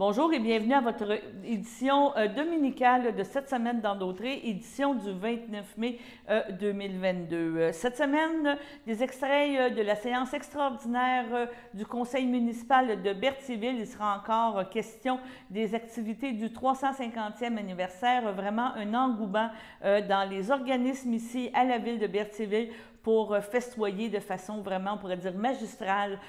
Bonjour et bienvenue à votre édition dominicale de cette semaine dans Dautré, édition du 29 mai 2022. Cette semaine, des extraits de la séance extraordinaire du Conseil municipal de Berthierville. Il sera encore question des activités du 350e anniversaire. Vraiment un engouement dans les organismes ici à la ville de Berthierville pour festoyer de façon vraiment, on pourrait dire, magistrale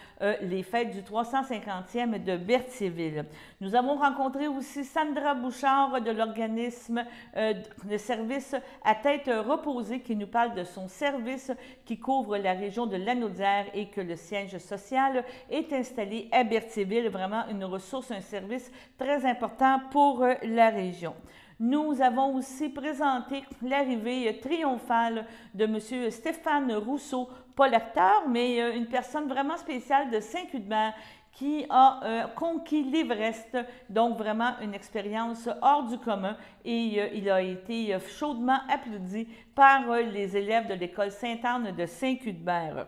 les fêtes du 350e de Berthierville. Nous avons rencontré aussi Sandra Bouchard de l'organisme de service à tête reposée qui nous parle de son service qui couvre la région de Lanaudière et que le siège social est installé à Berthierville. Vraiment une ressource, un service très important pour la région. Nous avons aussi présenté l'arrivée triomphale de M. Stéphane Rousseau, pas l'acteur, mais une personne vraiment spéciale de Saint-Cuthbert qui a conquis l'Everest, donc vraiment une expérience hors du commun et il a été chaudement applaudi par les élèves de l'école Sainte-Anne de Saint-Cuthbert.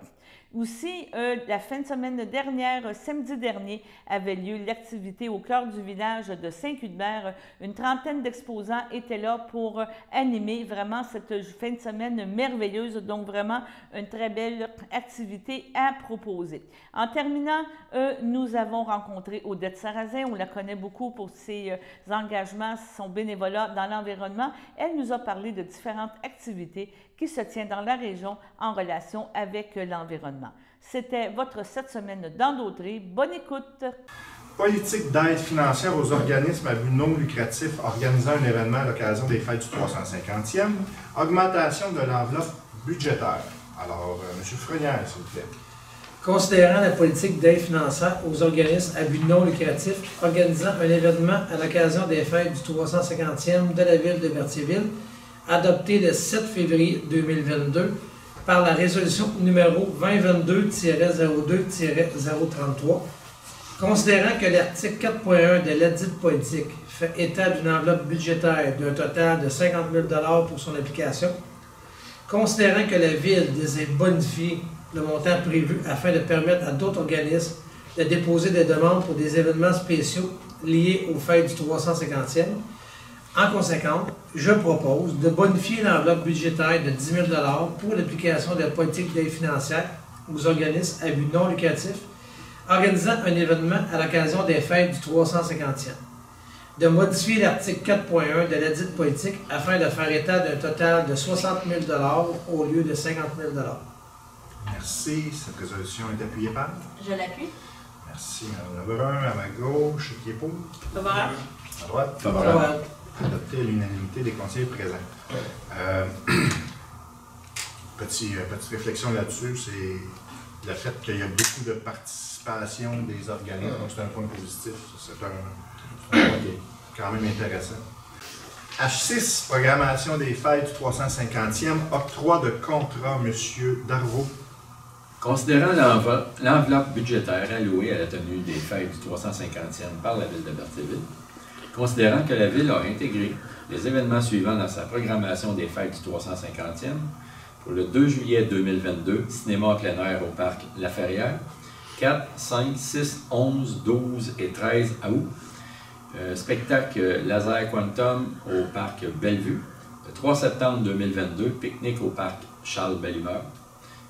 Aussi, la fin de semaine dernière, samedi dernier, avait lieu l'activité au cœur du village de Saint-Cuthbert. Une trentaine d'exposants étaient là pour animer vraiment cette fin de semaine merveilleuse. Donc, vraiment, une très belle activité à proposer. En terminant, nous avons rencontré Odette Sarrazin. On la connaît beaucoup pour ses engagements, son bénévolat dans l'environnement. Elle nous a parlé de différentes activités qui se tiennent dans la région en relation avec l'environnement. C'était votre 7 semaines dans Dautré. Bonne écoute! Politique d'aide financière aux organismes à but non lucratif organisant un événement à l'occasion des fêtes du 350e. Augmentation de l'enveloppe budgétaire. Alors, M. Frenière, s'il vous plaît. Considérant la politique d'aide financière aux organismes à but non lucratif organisant un événement à l'occasion des fêtes du 350e de la ville de Berthierville, adopté le 7 février 2022 par la résolution numéro 2022-02-033, considérant que l'article 4.1 de ladite politique fait état d'une enveloppe budgétaire d'un total de 50 000 $ pour son application, considérant que la Ville désire bonifier le montant prévu afin de permettre à d'autres organismes de déposer des demandes pour des événements spéciaux liés aux fêtes du 350e, en conséquence, je propose de bonifier l'enveloppe budgétaire de 10 000 $ pour l'application de la politique d'aide financière aux organismes à but non lucratif organisant un événement à l'occasion des fêtes du 350e. De modifier l'article 4.1 de ladite politique afin de faire état d'un total de 60 000 $ au lieu de 50 000 $. Merci. Cette résolution est appuyée par? Je l'appuie. Merci, Mme Lebrun. À ma gauche, qui est pour? Favorable. À droite? Favorable. Adopté à l'unanimité des conseillers présents. Petite réflexion là-dessus, c'est le fait qu'il y a beaucoup de participation des organismes, donc c'est un point positif. C'est un point qui est quand même intéressant. H6, programmation des fêtes du 350e, octroi de contrat, M. Darvaux. Considérant l'enveloppe budgétaire allouée à la tenue des fêtes du 350e par la ville de Berthierville, considérant que la Ville a intégré les événements suivants dans sa programmation des fêtes du 350e, pour le 2 juillet 2022, cinéma en plein air au parc La Ferrière, 4, 5, 6, 11, 12 et 13 août, spectacle Laser Quantum au parc Bellevue, le 3 septembre 2022, pique-nique au parc Charles-Bellimeur,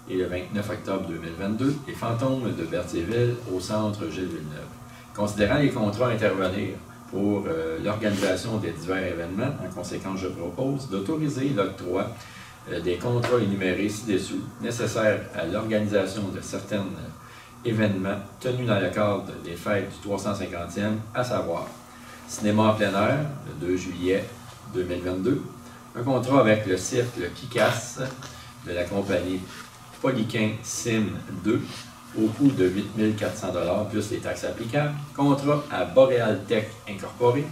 et le 29 octobre 2022, les Fantômes de Berthierville au centre Gilles Villeneuve. Considérant les contrats à intervenir pour l'organisation des divers événements, en conséquence, je propose d'autoriser l'octroi des contrats énumérés ci-dessous nécessaires à l'organisation de certains événements tenus dans le cadre des fêtes du 350e, à savoir cinéma en plein air, le 2 juillet 2022, un contrat avec le cirque Le Kikas de la compagnie Polyquin Sim 2 au coût de 8 400 $ plus les taxes applicables, contrat à Boreal Tech Incorporé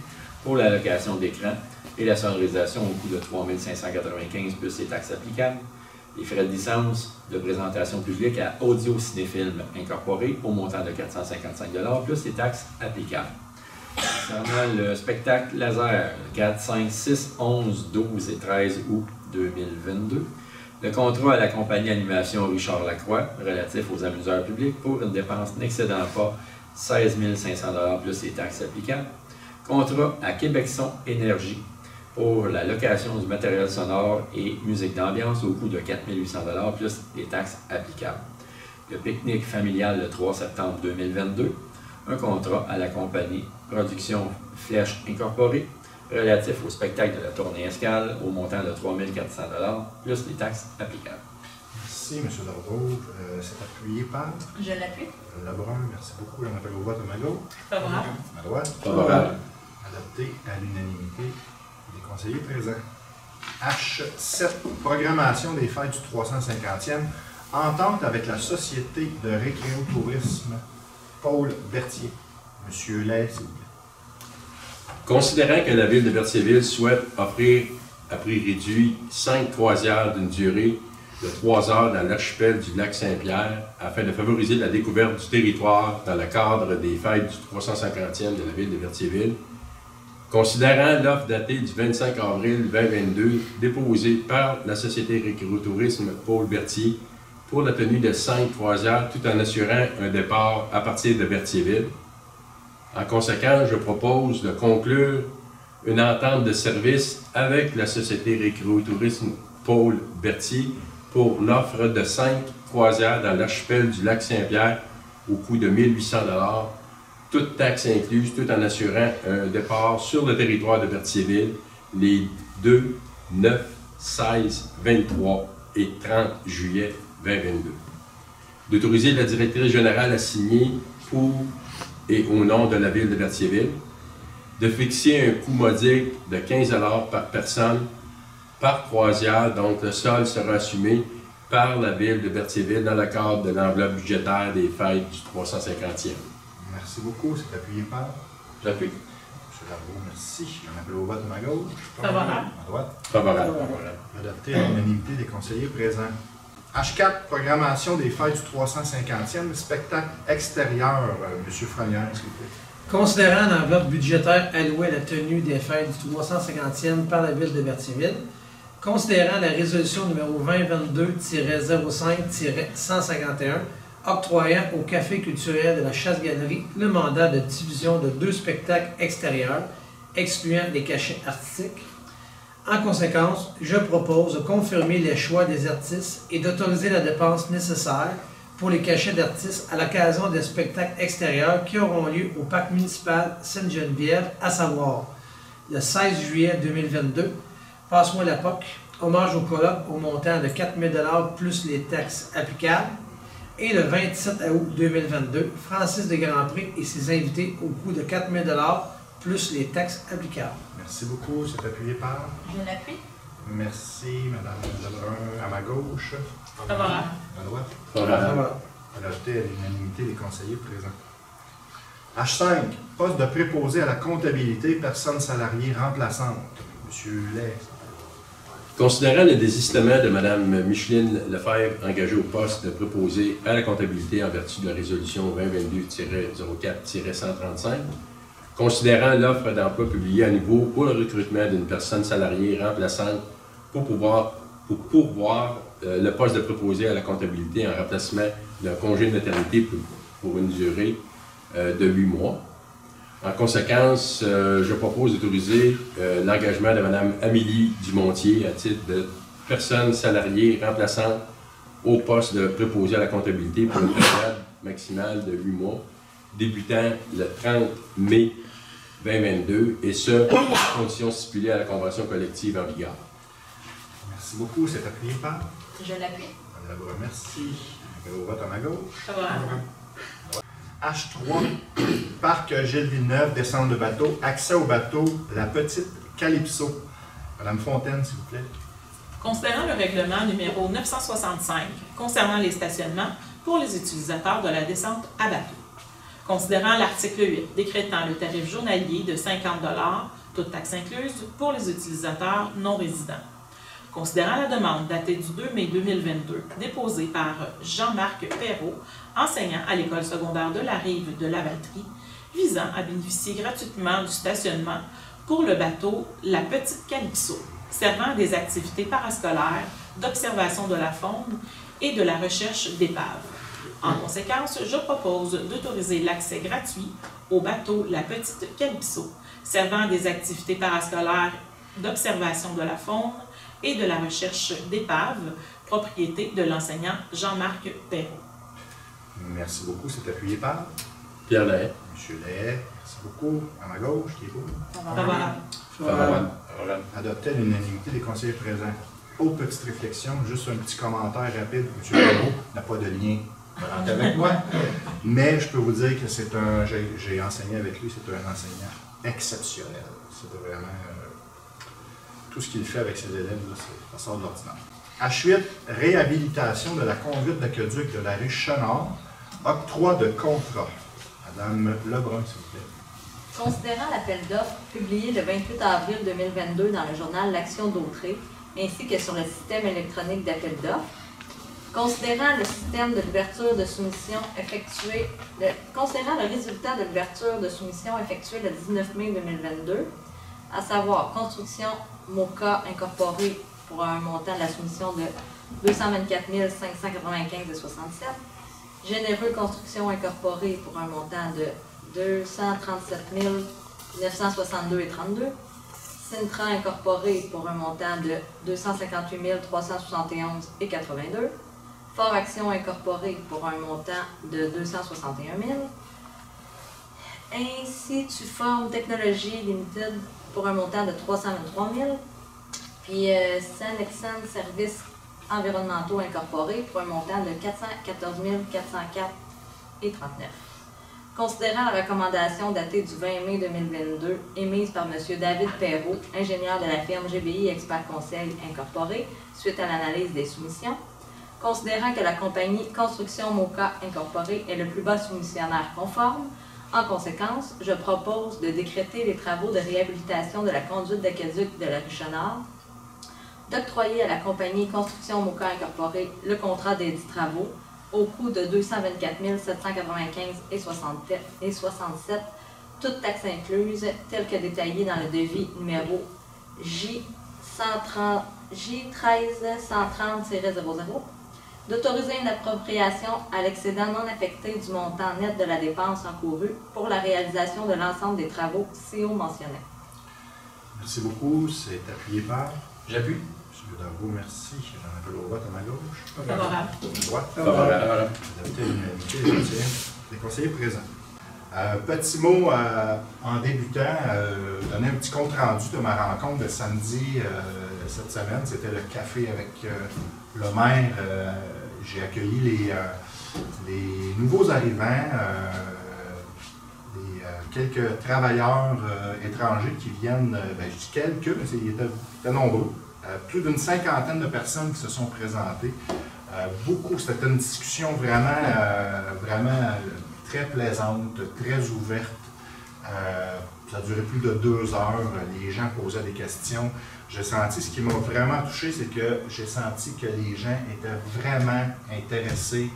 pour la location d'écran et la sonorisation au coût de 3 595 plus les taxes applicables, les frais de licence de présentation publique à Audio Cinéfilm Incorporé au montant de 455 $ plus les taxes applicables. Concernant le spectacle laser 4, 5, 6, 11, 12 et 13 août 2022, le contrat à la compagnie Animation Richard Lacroix relatif aux amuseurs publics pour une dépense n'excédant pas 16 500 $ plus les taxes applicables. Contrat à Québecson Énergie pour la location du matériel sonore et musique d'ambiance au coût de 4 800 $ plus les taxes applicables. Le pique-nique familial le 3 septembre 2022. Un contrat à la compagnie Production Flèche Incorporée relatif au spectacle de la tournée escale au montant de 3 400 $ plus les taxes applicables. Merci, M. Darboux. C'est appuyé par Je l'appuie. Lebrun. Merci beaucoup. J'en appelle au vote à ma gauche. Favorable. À ma droite. Favorable. Adopté à l'unanimité des conseillers présents. H7, programmation des fêtes du 350e. Entente avec la Société de récréotourisme Paul Berthier. Monsieur Lay, s'il vous plaît. Considérant que la Ville de Berthierville souhaite offrir à prix réduit 5 croisières d'une durée de 3 heures dans l'archipel du lac Saint-Pierre afin de favoriser la découverte du territoire dans le cadre des fêtes du 350e de la Ville de Berthierville, considérant l'offre datée du 25 avril 2022 déposée par la Société Récréotourisme Paul Berthier pour la tenue de 5 croisières tout en assurant un départ à partir de Berthierville. En conséquence, je propose de conclure une entente de service avec la Société Récréotourisme Paul Berthier pour l'offre de 5 croisières dans l'archipel du lac Saint-Pierre au coût de 1 800 $, toutes taxes incluses, tout en assurant un départ sur le territoire de Berthierville les 2, 9, 16, 23 et 30 juillet 2022. D'autoriser la directrice générale à signer pour et au nom de la Ville de Berthierville, de fixer un coût modique de 15 $ par personne par croisière, donc le sol sera assumé par la Ville de Berthierville dans le cadre de l'enveloppe budgétaire des fêtes du 350e. Merci beaucoup. C'est appuyé par J'appuie. M. Darboux. Merci. J'en appelle au vote à ma gauche. Favorable. À ma droite. Favorable. Adopté à l'unanimité des conseillers présents. H4, programmation des fêtes du 350e, spectacle extérieur. M. Frenière, s'il vous plaît. Considérant l'enveloppe budgétaire allouée à la tenue des fêtes du 350e par la Ville de Berthierville, considérant la résolution numéro 2022-05-151 octroyant au Café culturel de la Chasse-Galerie le mandat de diffusion de 2 spectacles extérieurs, excluant les cachets artistiques. En conséquence, je propose de confirmer les choix des artistes et d'autoriser la dépense nécessaire pour les cachets d'artistes à l'occasion des spectacles extérieurs qui auront lieu au Parc municipal Sainte-Geneviève, à savoir le 16 juillet 2022, Passe-moi la POC, hommage au colloque au montant de 4 000 $ plus les taxes applicables, et le 27 août 2022, Francis de Grandpré et ses invités au coût de 4 000 $ plus les taxes applicables. Merci beaucoup. C'est appuyé par. Je l'appuie. Merci, Mme Lebrun, à ma gauche. Favorable. À ma droite. Favorable. Adopté à l'unanimité des conseillers présents. H5, poste de préposé à la comptabilité, personne salariée remplaçante. Monsieur Lay. Considérant le désistement de Mme Micheline Lefebvre engagée au poste de préposé à la comptabilité en vertu de la résolution 2022-04-135, considérant l'offre d'emploi publiée à nouveau pour le recrutement d'une personne salariée remplaçante pour pourvoir le poste de préposé à la comptabilité en remplacement d'un congé de maternité pour une durée de 8 mois. En conséquence, je propose d'autoriser l'engagement de Mme Amélie Dumontier à titre de personne salariée remplaçante au poste de préposé à la comptabilité pour une période maximale de 8 mois, débutant le 30 mai 2022, et ce, aux conditions stipulées à la convention collective en vigueur. Merci beaucoup. C'est appuyé par. Je l'appuie. Mme Lebrun, merci. Au vote à ma gauche. Favorable. H3, Parc Gilles Villeneuve, descente de bateau, accès au bateau, la petite Calypso. Madame Fontaine, s'il vous plaît. Considérant le règlement numéro 965 concernant les stationnements pour les utilisateurs de la descente à bateau. Considérant l'article 8 décrétant le tarif journalier de 50 $, toute taxe incluse, pour les utilisateurs non résidents. Considérant la demande datée du 2 mai 2022 déposée par Jean-Marc Perrault, enseignant à l'école secondaire de la Rive de Lavaltrie, visant à bénéficier gratuitement du stationnement pour le bateau La Petite Calypso, servant à des activités parascolaires, d'observation de la faune et de la recherche d'épaves. En conséquence, je propose d'autoriser l'accès gratuit au bateau La Petite Calypso, servant à des activités parascolaires d'observation de la faune et de la recherche d'épaves, propriété de l'enseignant Jean-Marc Perrault. Merci beaucoup. C'est appuyé par Pierre Lahaye. M. Lahaye. Merci beaucoup. À ma gauche, qui est beau. Favorable. Adopté à l'unanimité des conseillers présents. Autre petite réflexion, juste un petit commentaire rapide. M. Perrault n'a pas de lien avec moi, mais je peux vous dire que c'est un. J'ai enseigné avec lui, c'est un enseignant exceptionnel. C'est vraiment. Tout ce qu'il fait avec ses élèves, là, ça sort de l'ordinaire. H8, réhabilitation de la conduite d'aqueduc de la rue Chenard, octroi de contrat. Madame Lebrun, s'il vous plaît. Considérant l'appel d'offres publié le 28 avril 2022 dans le journal L'Action d'Autrey, ainsi que sur le système électronique d'appel d'offres, considérant le système de l'ouverture de soumission effectué, considérant le résultat de l'ouverture de soumission effectuée le 19 mai 2022, à savoir Construction Moka incorporée pour un montant de la soumission de 224 595,67, Généreux Construction incorporée pour un montant de 237 962,32, Sintra incorporée pour un montant de 258 371,82, Fort Action incorporée pour un montant de 261 000, Instituform Technologies Limited pour un montant de 323 000, puis Sanexan Services environnementaux incorporés pour un montant de 414 404,39. Considérant la recommandation datée du 20 mai 2022 émise par M. David Perrault, ingénieur de la firme GBI Expert Conseil Incorporé, suite à l'analyse des soumissions, considérant que la compagnie Construction Moka Incorporée est le plus bas soumissionnaire conforme, en conséquence, je propose de décréter les travaux de réhabilitation de la conduite d'aqueduc de la rue Chenard, d'octroyer à la compagnie Construction Moka Incorporée le contrat des 10 travaux au coût de 224 795,67, toutes taxes incluses, telles que détaillées dans le devis numéro J13-130-00, d'autoriser une appropriation à l'excédent non affecté du montant net de la dépense encourue pour la réalisation de l'ensemble des travaux CO mentionnés. Merci beaucoup. C'est appuyé par. J'appuie. M. Dargaud, merci. J'en appelle au vote à ma gauche. Favorable. À droite. Favorable. Adopté à l'unanimité des conseillers présents. Petit mot en débutant, donner un petit compte rendu de ma rencontre de samedi cette semaine. C'était le café avec le maire. J'ai accueilli les nouveaux arrivants, quelques travailleurs étrangers qui viennent, je dis quelques, mais ils étaient nombreux. Plus d'une cinquantaine de personnes qui se sont présentées. C'était une discussion vraiment très plaisante, très ouverte. Ça a duré plus de 2 heures. Les gens posaient des questions. J'ai senti, ce qui m'a vraiment touché, c'est que j'ai senti que les gens étaient vraiment intéressés,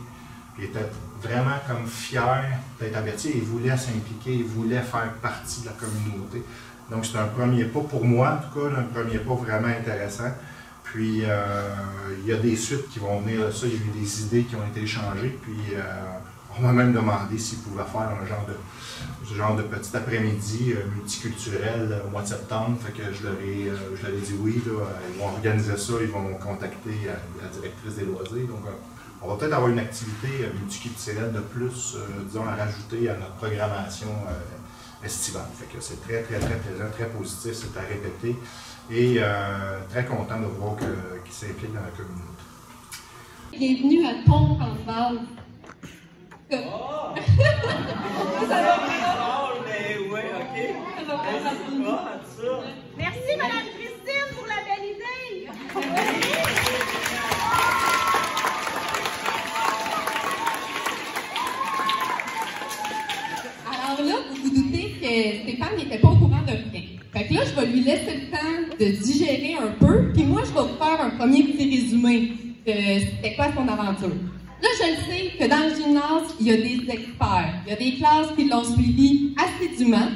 ils étaient vraiment comme fiers d'être avertis, ils voulaient s'impliquer, ils voulaient faire partie de la communauté. Donc c'est un premier pas pour moi, en tout cas, un premier pas vraiment intéressant. Puis il y a des suites qui vont venir de ça, il y a eu des idées qui ont été échangées, puis on m'a même demandé s'ils pouvaient faire un genre de petit après-midi multiculturel au mois de septembre. Fait que je leur ai dit oui, là, ils vont organiser ça, ils vont contacter la directrice des loisirs. Donc on va peut-être avoir une activité multiculturelle de plus, disons, à rajouter à notre programmation estivale. Fait que c'est très, très, très plaisant, très positif, c'est à répéter. Et très content de voir qu'ils s'impliquent dans la communauté. Bienvenue à Pont-en-Val. Oh! Ça va mais oui, OK. Merci, Mme Christine, pour la belle idée. Alors là, vous vous doutez que Stéphane n'était pas au courant de rien. Fait que là, je vais lui laisser le temps de digérer un peu, puis moi, je vais vous faire un premier petit résumé de c'était quoi son aventure. Là, je le sais que dans le gymnase, il y a des experts. Il y a des classes qui l'ont suivi assidûment.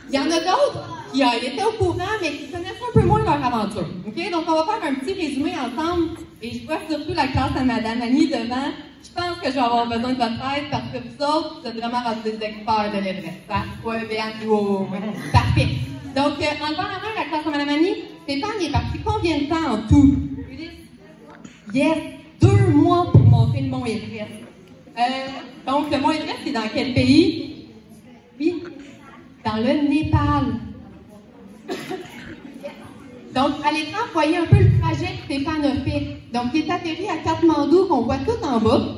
Il y en a d'autres qui étaient au courant, mais qui connaissaient un peu moins leur aventure. Okay? Donc, on va faire un petit résumé ensemble. Et je vois surtout la classe à Madame Annie devant. Je pense que je vais avoir besoin de votre aide parce que vous autres, vous êtes vraiment rendus des experts de l'Everest. Hein? Oui, Béane, oui. Parfait. Donc, en levant la main, la classe à Madame Annie, Stéphane, il est parti combien de temps en tout? Yes, 2 mois pour monter le mont Everest. Donc, le mont Everest, c'est dans quel pays? Oui, dans le Népal. Donc, à l'écran, vous voyez un peu le trajet que Stéphane a fait. Donc, il est atterri à Katmandou, qu'on voit tout en bas.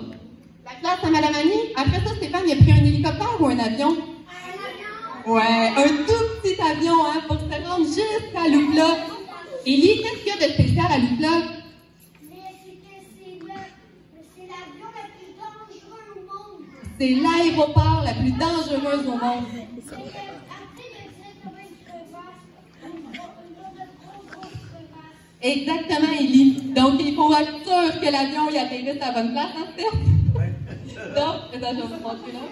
La classe à Madame Annie. Après ça, Stéphane, il a pris un hélicoptère ou un avion? Un avion! Ouais, un tout petit avion, hein, pour se rendre jusqu'à Lukla. Élie, qu'est-ce qu'il y a de spécial à Lukla? C'est l'aéroport la plus dangereuse au monde. Exactement, Élie. Donc, il faut être sûr que l'avion y atterrisse à la bonne place, en fait. Donc, je vais vous montrer là.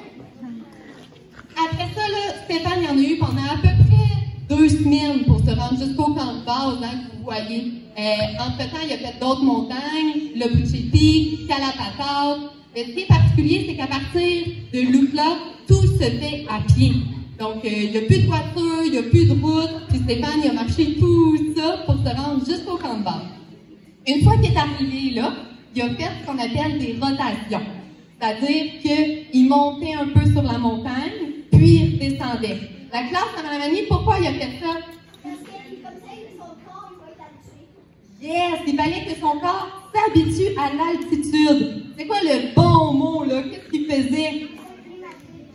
Après ça, là, Stéphane, il y en a eu pendant à peu près 2 semaines pour se rendre jusqu'au camp de base, hein, que vous voyez. Entre-temps, il a fait d'autres montagnes, le Buche Peak, Kalapatar. Mais ce qui est particulier, c'est qu'à partir de Lukla, tout se fait à pied. Donc, il n'y a plus de voiture, il n'y a plus de route. Puis Stéphane, il a marché tout ça pour se rendre jusqu'au camp de base. Une fois qu'il est arrivé là, il a fait ce qu'on appelle des rotations. C'est-à-dire qu'il montait un peu sur la montagne, puis il redescendait. La classe à Madame Annie, pourquoi il a fait ça? Parce que comme ça, son corps, il va être habitué. Yes! Il fallait que son corps s'habitue à l'altitude. C'est quoi le bon mot, là? Qu'est-ce qu'il faisait?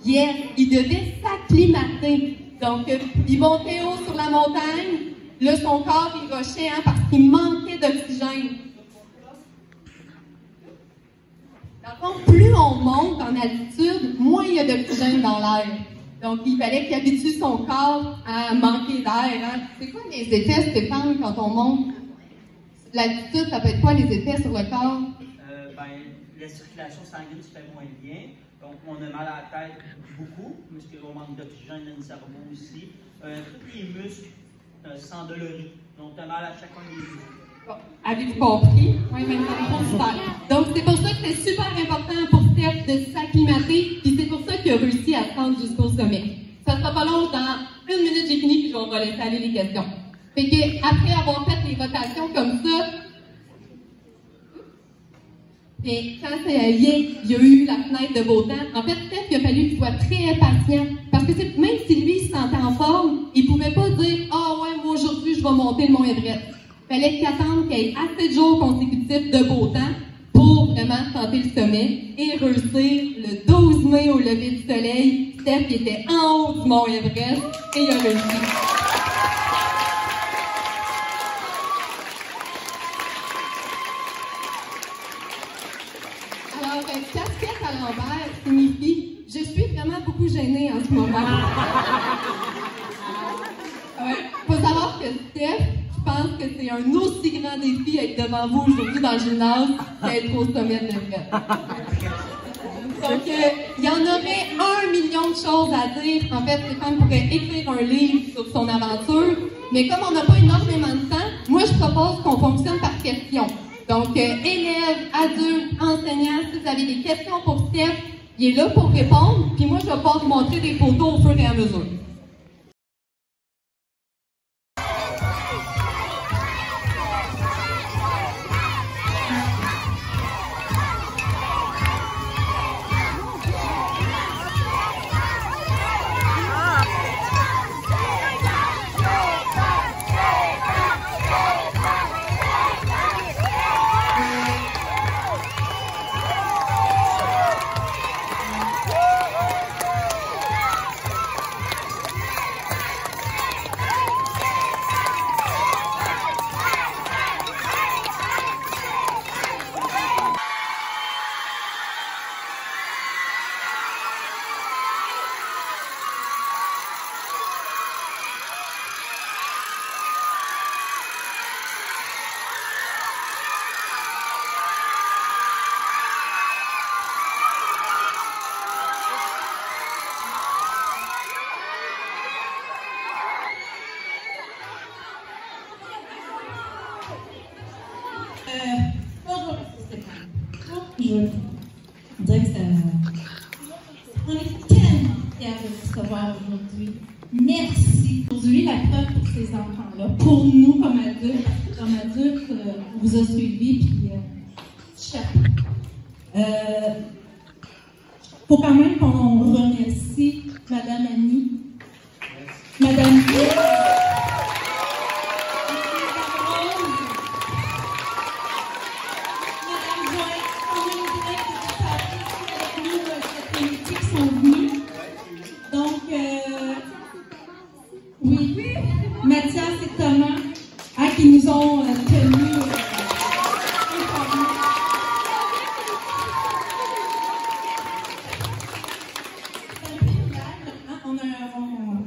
Yes! Il devait s'acclimater. Donc, il montait haut sur la montagne. Là, son corps, il rochait, hein, parce qu'il manquait d'oxygène. Dans le fond, plus on monte en altitude, moins il y a d'oxygène dans l'air. Donc, il fallait qu'il habitue son corps à manquer d'air. Hein. C'est quoi les effets, Stéphane, quand on monte? L'altitude, ça peut être quoi les effets sur le corps? La circulation sanguine se fait moins bien. Donc, on a mal à la tête beaucoup, parce qu'on manque d'oxygène dans le cerveau aussi. Tous les muscles s'endoloris. Donc, on a mal à chacun des muscles. Bon, avez-vous compris? Oui, maintenant, super. Donc, c'est pour ça que c'est super important pour Steph de s'acclimater, puis c'est pour ça qu'il a réussi à se rendre jusqu'au sommet. Ça sera pas long, dans 1 minute, j'ai fini, puis je vais laisser aller les questions. Fait que, après avoir fait les rotations comme ça, et quand il y a eu la fenêtre de beau temps, en fait, Steph, il a fallu qu'il soit très patient. Parce que même si lui se sentait en forme, il pouvait pas dire « Ah ouais, moi aujourd'hui, je vais monter le mont Everest ». Il fallait qu'il attende qu'il y ait assez de jours consécutifs de beau temps pour vraiment tenter le sommet et réussir le 12 mai au lever du soleil. Steph qui était en haut du mont Everest et il a réussi. Alors, casquette à l'envers signifie « Je suis vraiment beaucoup gênée en ce moment ». Faut savoir que Steph, je pense que c'est un aussi grand défi être devant vous aujourd'hui dans le gymnase qu'être au sommet de l'Everest. Donc, il y en aurait 1 million de choses à dire. En fait, Stéphane pourrait écrire un livre sur son aventure. Mais comme on n'a pas énormément de temps, moi, je propose qu'on fonctionne par questions. Donc, élèves, adultes, enseignants, si vous avez des questions pour Steph, il est là pour répondre. Puis moi, je vais pouvoir vous montrer des photos au fur et à mesure. fière de vous recevoir aujourd'hui. Merci. Aujourd'hui, la preuve pour ces enfants-là, pour nous comme adultes, parce que comme adultes, on vous a suivis, puis chapeau. Faut quand même qu'on remercie Madame Annie, Madame Guy, Mathias et Thomas, qui nous ont tenus informés.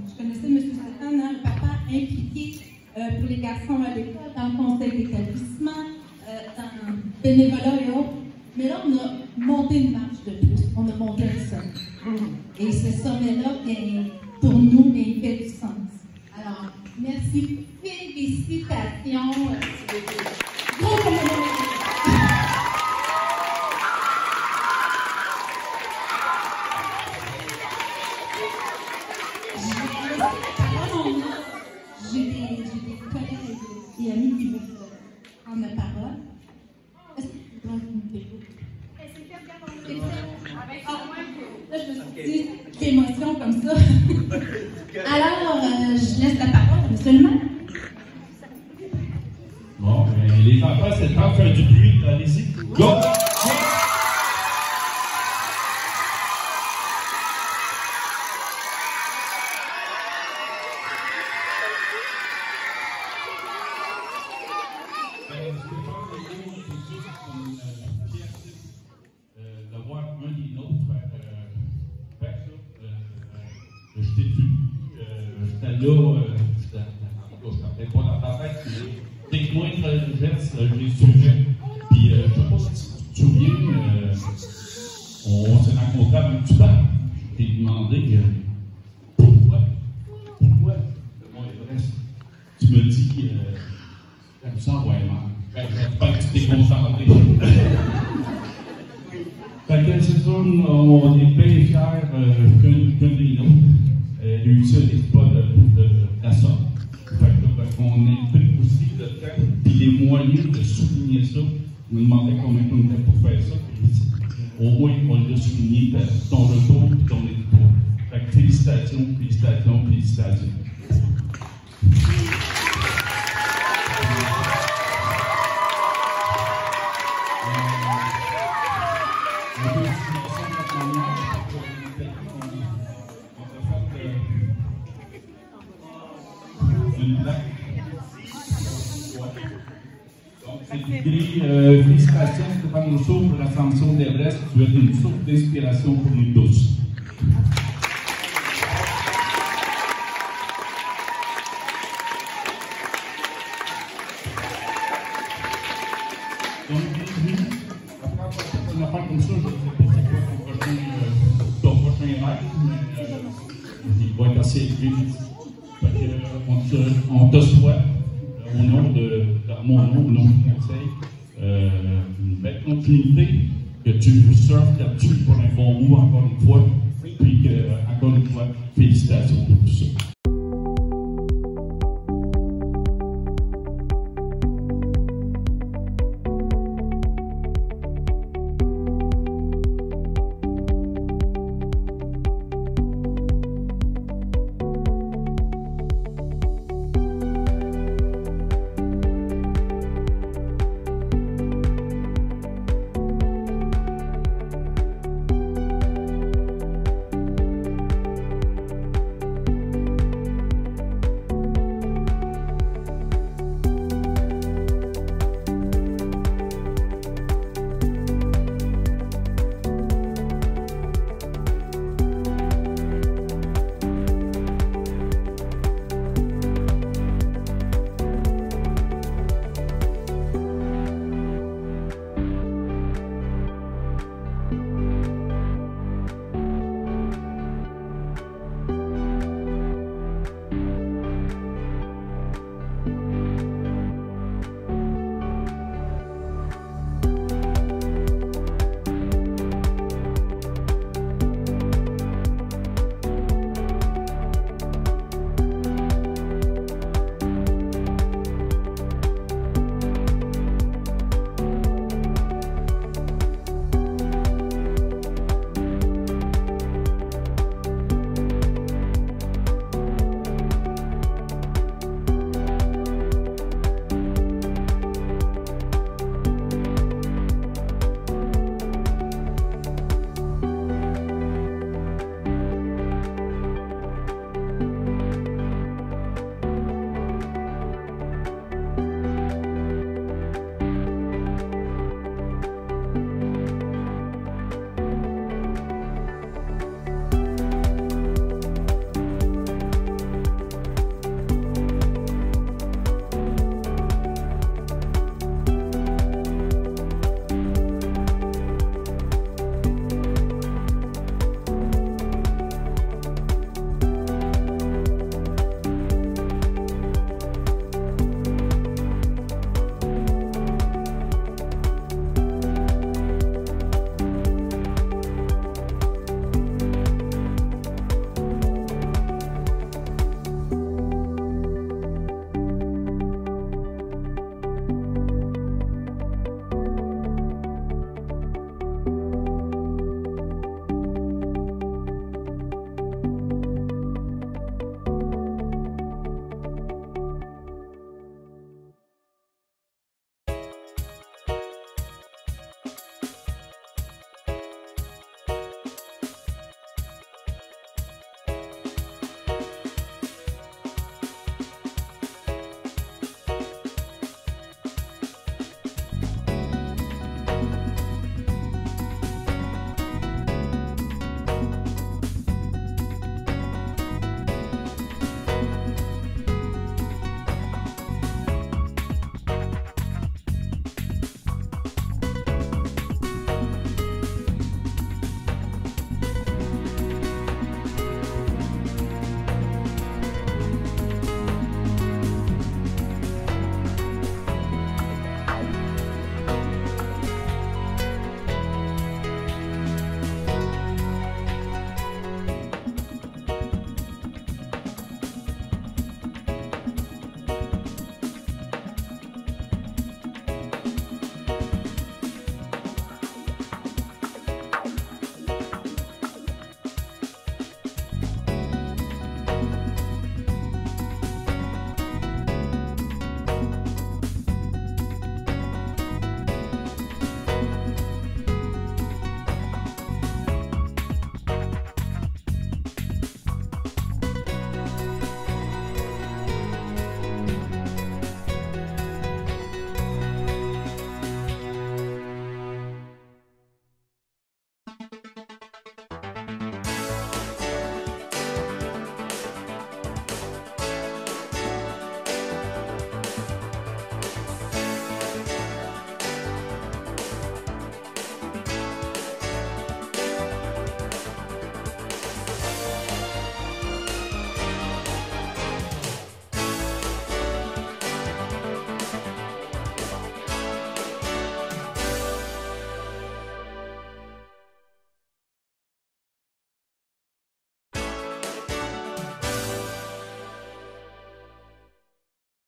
Je connaissais M. Satan, un papa impliqué pour les garçons à l'école, dans le conseil d'établissement, dans le bénévolat et autres. Mais là, on a monté une marche de plus. On a monté un sommet. Et ce sommet-là, pour nous, il fait du sens. Alors, merci. Félicitations. Gros compliment. J'ai des collègues et amis qui veulent prendre la parole. Est-ce que tu dois nous écouter? Là, je me suis dit, quelle émotion comme ça. Alors, je laisse la parole à M. le maire. Bon, les enfants, c'est le temps de faire du bruit. Allez-y. Go! D'avoir un des nôtres faire ça. J'étais venu, j'étais là, j'étais pas dans ta tête, mais dès que moi je traverse, je les suivais. Puis je sais pas si tu te souviens, on s'est rencontrés avant que tu parles. Je t'ai demandé pourquoi le Mont-Everest. Tu me dis, comme ça, ouais, j'espère que tu t'es concentré. Fait que c'est ça, on est bien fiers qu'un des nôtres réussit l'exploit de la sorte. Fait que on implique aussi le temps et les moyens de souligner ça. On nous demandait combien on était pour faire ça. Au moins, on l'a souligné ton retour et ton étoile. Fait que félicitations, félicitations, félicitations. Félicitations Stéphane Rousseau pour l'ascension de l'Everest. Tu es une source d'inspiration pour nous tous. Donc, après une affaire comme ça, je ne sais pas c'est quoi ton prochain rêve, mais il va être assez élevé. On te souhaite, au nom dans mon nom, au nom du conseil, une belle continuité, que tu surfes là-dessus pour un bon mot encore une fois, puis que, encore une fois, félicitations pour tout ça.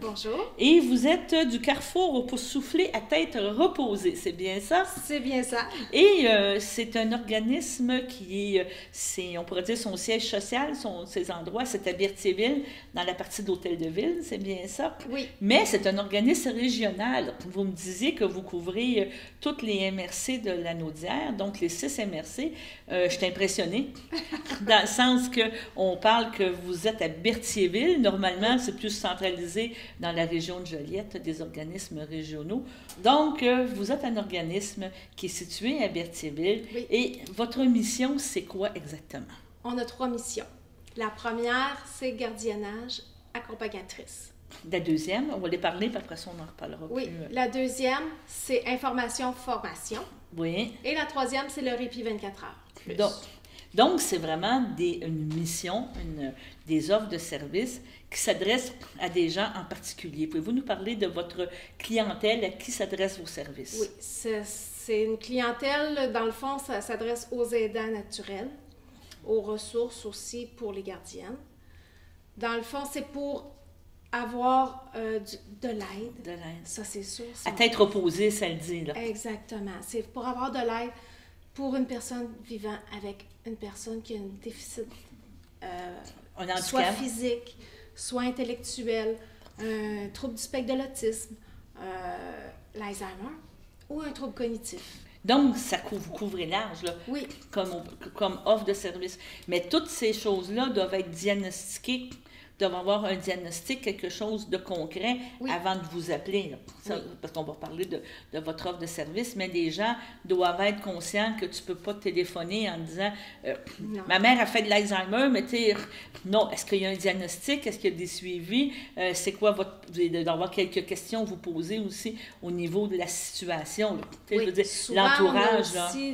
Bonjour. Et vous êtes du Carrefour pour souffler à tête reposée, c'est bien ça? C'est bien ça. Et c'est un organisme qui est, on pourrait dire, son siège social, ses endroits, c'est à Berthierville, dans la partie d'Hôtel de Ville, c'est bien ça? Oui. Mais c'est un organisme régional. Vous me disiez que vous couvrez toutes les MRC de la Naudière, donc les 6 MRC. Je suis impressionnée, dans le sens qu'on parle que vous êtes à Berthierville. Normalement, c'est plus centralisé dans la région de Joliette, des organismes régionaux. Donc, vous êtes un organisme qui est situé à Berthierville. Oui. Et votre mission, c'est quoi exactement? On a 3 missions. La première, c'est gardiennage accompagnatrice. La deuxième, on va les parler, puis après ça, on en reparlera Oui. plus. La deuxième, c'est information-formation. Oui. Et la troisième, c'est le répit 24 heures. Plus. Donc, c'est vraiment une mission, des offres de services qui s'adressent à des gens en particulier. Pouvez-vous nous parler de votre clientèle, à qui s'adressent vos services? Oui, c'est une clientèle, dans le fond, ça s'adresse aux aidants naturels, aux ressources aussi pour les gardiennes. Dans le fond, c'est pour avoir de l'aide. De l'aide. Ça, c'est sûr. À tête reposée, ça le dit, là. Exactement. C'est pour avoir de l'aide pour une personne vivant avec une personne qui a un déficit, soit physique, soit intellectuel, un trouble du spectre de l'autisme, l'Alzheimer ou un trouble cognitif. Donc, vous couvrez large, là, oui. comme offre de service. Mais toutes ces choses-là doivent être diagnostiquées, doivent avoir un diagnostic, quelque chose de concret avant de vous appeler. Parce qu'on va parler de votre offre de service, mais les gens doivent être conscients que tu ne peux pas téléphoner en disant ma mère a fait de l'Alzheimer, mais non, est-ce qu'il y a un diagnostic, est-ce qu'il y a des suivis, c'est quoi d'avoir quelques questions vous poser aussi au niveau de la situation. Je veux dire, l'entourage. On a aussi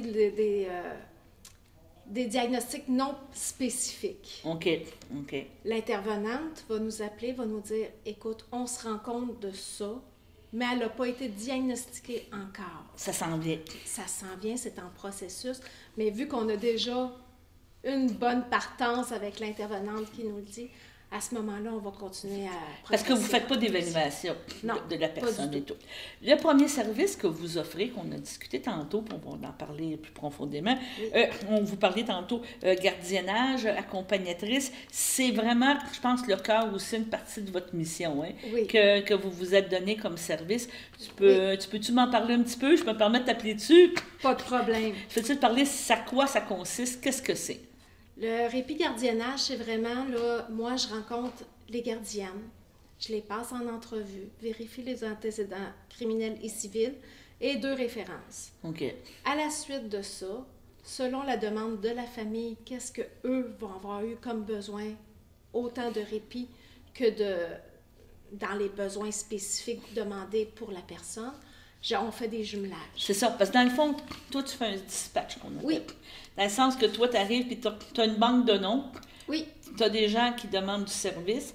des diagnostics non spécifiques. OK. L'intervenante va nous appeler, va nous dire, écoute, on se rend compte de ça, mais elle n'a pas été diagnostiquée encore. Ça s'en vient. Ça s'en vient, c'est en processus. Mais vu qu'on a déjà une bonne partance avec l'intervenante qui nous le dit, à ce moment-là, on va continuer à... Parce que vous ne faites pas d'évaluation de la personne et tout. Le premier service que vous offrez, qu'on a discuté tantôt, puis on va en parler plus profondément, on vous parlait tantôt gardiennage, accompagnatrice, c'est vraiment, je pense, le cœur aussi, une partie de votre mission, hein, que vous vous êtes donné comme service. Tu peux-tu m'en parler un petit peu? Je peux me permettre de t'appeler dessus? Pas de problème. Peux-tu te parler à quoi ça consiste? Qu'est-ce que c'est? Le répit gardiennage, c'est vraiment, là, moi, je rencontre les gardiennes, je les passe en entrevue, vérifie les antécédents criminels et civils et 2 références. OK. À la suite de ça, selon la demande de la famille, qu'est-ce qu'eux vont avoir eu comme besoin, autant de répit que dans les besoins spécifiques demandés pour la personne, on fait des jumelages. C'est ça, parce que dans le fond, toi, tu fais un dispatch qu'on appelle. Oui. Dans le sens que toi, tu arrives et tu as une banque de noms. Oui. Tu as des gens qui demandent du service.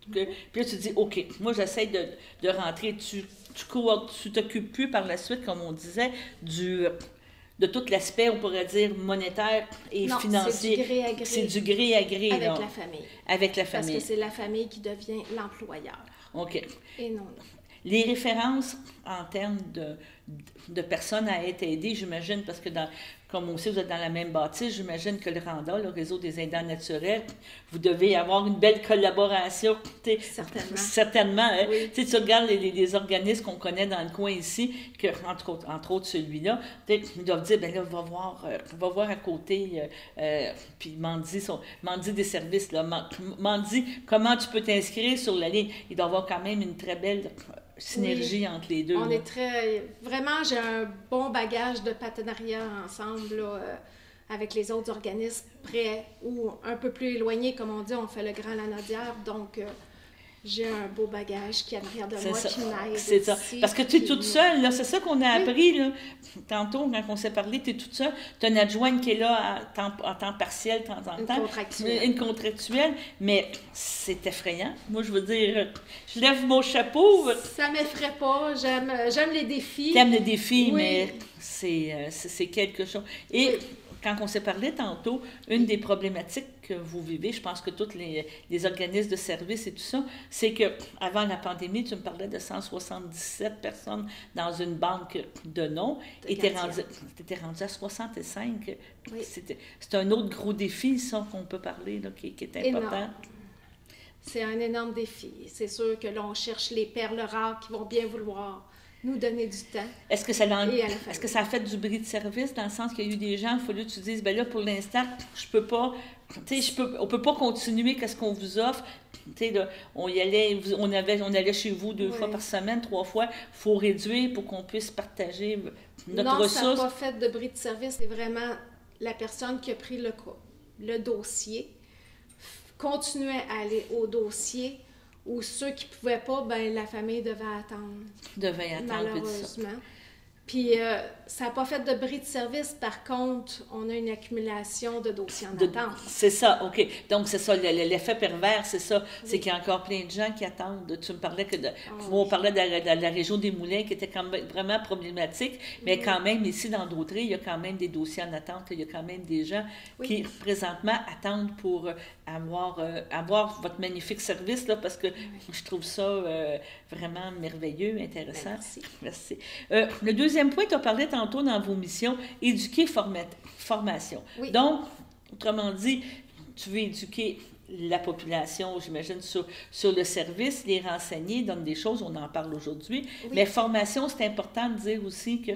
Puis là, tu dis, OK, moi, j'essaie de rentrer. Tu t'occupes plus par la suite, comme on disait, de tout l'aspect, on pourrait dire, monétaire et financier. C'est du gré à gré. C'est du gré à gré. Avec la famille. Avec la famille. Parce que c'est la famille qui devient l'employeur. OK. Et non. Les références en termes de personnes à être aidées, j'imagine, parce que comme aussi vous êtes dans la même bâtisse, j'imagine que le RANDA, le Réseau des aidants naturels, vous devez avoir une belle collaboration. Certainement. Certainement. Hein? Oui. Tu regardes les organismes qu'on connaît dans le coin ici, que, entre autres celui-là, ils doivent dire, ben là, va voir à côté, puis m'en dit des services, là, m'en dit comment tu peux t'inscrire sur la ligne. Il doit y avoir quand même une très belle synergie entre les deux. On est vraiment, j'ai un bon bagage de partenariat ensemble là, avec les autres organismes près ou un peu plus éloignés, comme on dit, on fait le Grand Lanaudière, donc j'ai un beau bagage qui est en arrière de moi, qui m'aide. C'est ça. Parce que tu es toute seule, là. C'est ça qu'on a appris, là. Tantôt, quand on s'est parlé, tu es toute seule. Tu as une adjointe qui est là en temps partiel, de temps en temps. Une contractuelle. Mais c'est effrayant. Moi, je veux dire, je lève mon chapeau. Ça m'effraie pas. J'aime les défis. Tu aimes les défis, mais c'est quelque chose. Et quand on s'est parlé tantôt, une des problématiques que vous vivez, je pense que tous les organismes de services et tout ça, c'est qu'avant la pandémie, tu me parlais de 177 personnes dans une banque de noms, et tu étais rendu à 65. Oui. C'est un autre gros défi, ça, qu'on peut parler, là, qui est important. Énorme. C'est un énorme défi. C'est sûr que là, on cherche les perles rares qui vont bien vouloir nous donner du temps. Est-ce que ça a fait du bris de service, dans le sens qu'il y a eu des gens, il faut que tu dises, bien là, pour l'instant, je peux pas, on peut pas continuer qu'est-ce qu'on vous offre. Là, on allait chez vous 2 fois par semaine, 3 fois. Il faut réduire pour qu'on puisse partager notre ressource. Non, ça n'a pas fait de bris de service. C'est vraiment la personne qui a pris le dossier, continuait à aller au dossier, ou ceux qui ne pouvaient pas, ben la famille devait attendre. Malheureusement. Puis, ça n'a pas fait de bris de service. Par contre, on a une accumulation de dossiers en attente. C'est ça, OK. Donc, c'est ça, l'effet pervers, c'est ça. Oui. C'est qu'il y a encore plein de gens qui attendent. Tu me parlais on parlait de la région des Moulins qui était quand même vraiment problématique, mais quand même, ici, dans Dautrey, il y a quand même des dossiers en attente. Il y a quand même des gens qui, présentement, attendent pour avoir votre magnifique service, là, parce que je trouve ça vraiment merveilleux, intéressant. Merci. Le deuxième point, tu as parlé tantôt dans vos missions, éduquer, formation. Oui. Donc, autrement dit, tu veux éduquer la population, j'imagine, sur le service, les renseigner, donner des choses, on en parle aujourd'hui. Oui. Mais formation, c'est important de dire aussi que,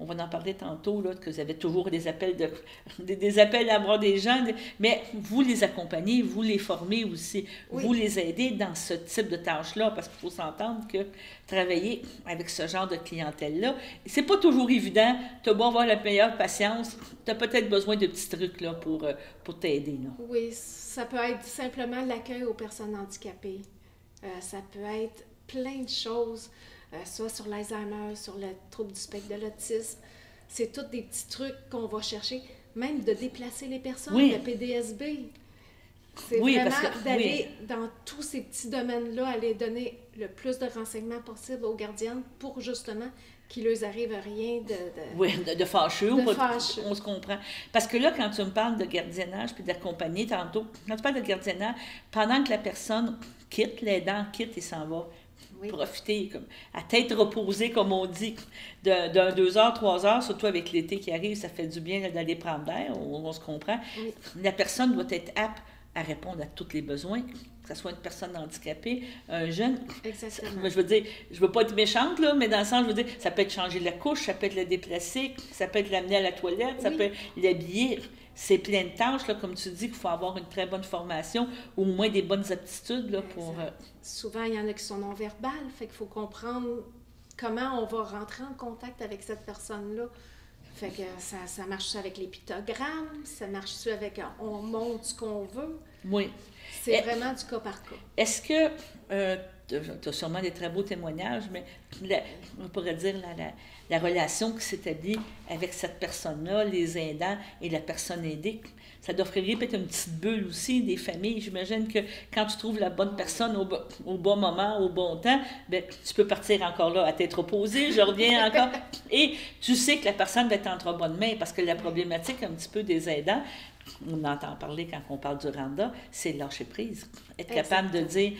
on va en parler tantôt, là, que vous avez toujours des appels à avoir des gens, mais vous les accompagnez, vous les formez aussi, vous les aidez dans ce type de tâches-là, parce qu'il faut s'entendre que travailler avec ce genre de clientèle-là, c'est pas toujours évident. Tu as beau avoir la meilleure patience, tu as peut-être besoin de petits trucs là, pour t'aider. Là. Oui, ça peut être simplement l'accueil aux personnes handicapées. Ça peut être plein de choses. Soit sur l'Alzheimer, sur le trouble du spectre de l'autisme. C'est tous des petits trucs qu'on va chercher, même de déplacer les personnes, le PDSB. C'est vraiment d'aller dans tous ces petits domaines-là, aller donner le plus de renseignements possible aux gardiennes pour justement qu'il ne leur arrive rien de fâcheux. On se comprend. Parce que là, quand tu me parles de gardiennage puis d'accompagner tantôt, quand tu parles de gardiennage, pendant que la personne quitte, l'aidant quitte et s'en va, profiter à tête reposée, comme on dit, d'un 2 heures, 3 heures, surtout avec l'été qui arrive, ça fait du bien d'aller prendre l'air, on se comprend. Oui. La personne doit être apte à répondre à tous les besoins, que ce soit une personne handicapée, un jeune. Exactement. Je veux dire, je veux pas être méchante, là, mais dans le sens, je veux dire, ça peut être changer la couche, ça peut être le déplacer, ça peut être l'amener à la toilette, ça peut être l'habiller. C'est plein de tâches, là, comme tu dis, qu'il faut avoir une très bonne formation, ou au moins des bonnes aptitudes là, pour... Souvent, il y en a qui sont non-verbales, fait qu'il faut comprendre comment on va rentrer en contact avec cette personne-là. Fait que ça marche avec les pictogrammes, ça marche avec on montre ce qu'on veut. Oui. C'est vraiment du cas par cas. Est-ce que, tu as sûrement des très beaux témoignages, mais on pourrait dire la relation qui s'établit avec cette personne-là, les aidants et la personne aidée, ça doit créer peut-être une petite bulle aussi des familles. J'imagine que quand tu trouves la bonne personne au bon moment, au bon temps, bien, tu peux partir encore là à tête reposée, je reviens encore. Et tu sais que la personne va être entre bonnes mains, parce que la problématique un petit peu des aidants, on entend parler quand on parle du RANDA, c'est lâcher prise. Être capable de dire,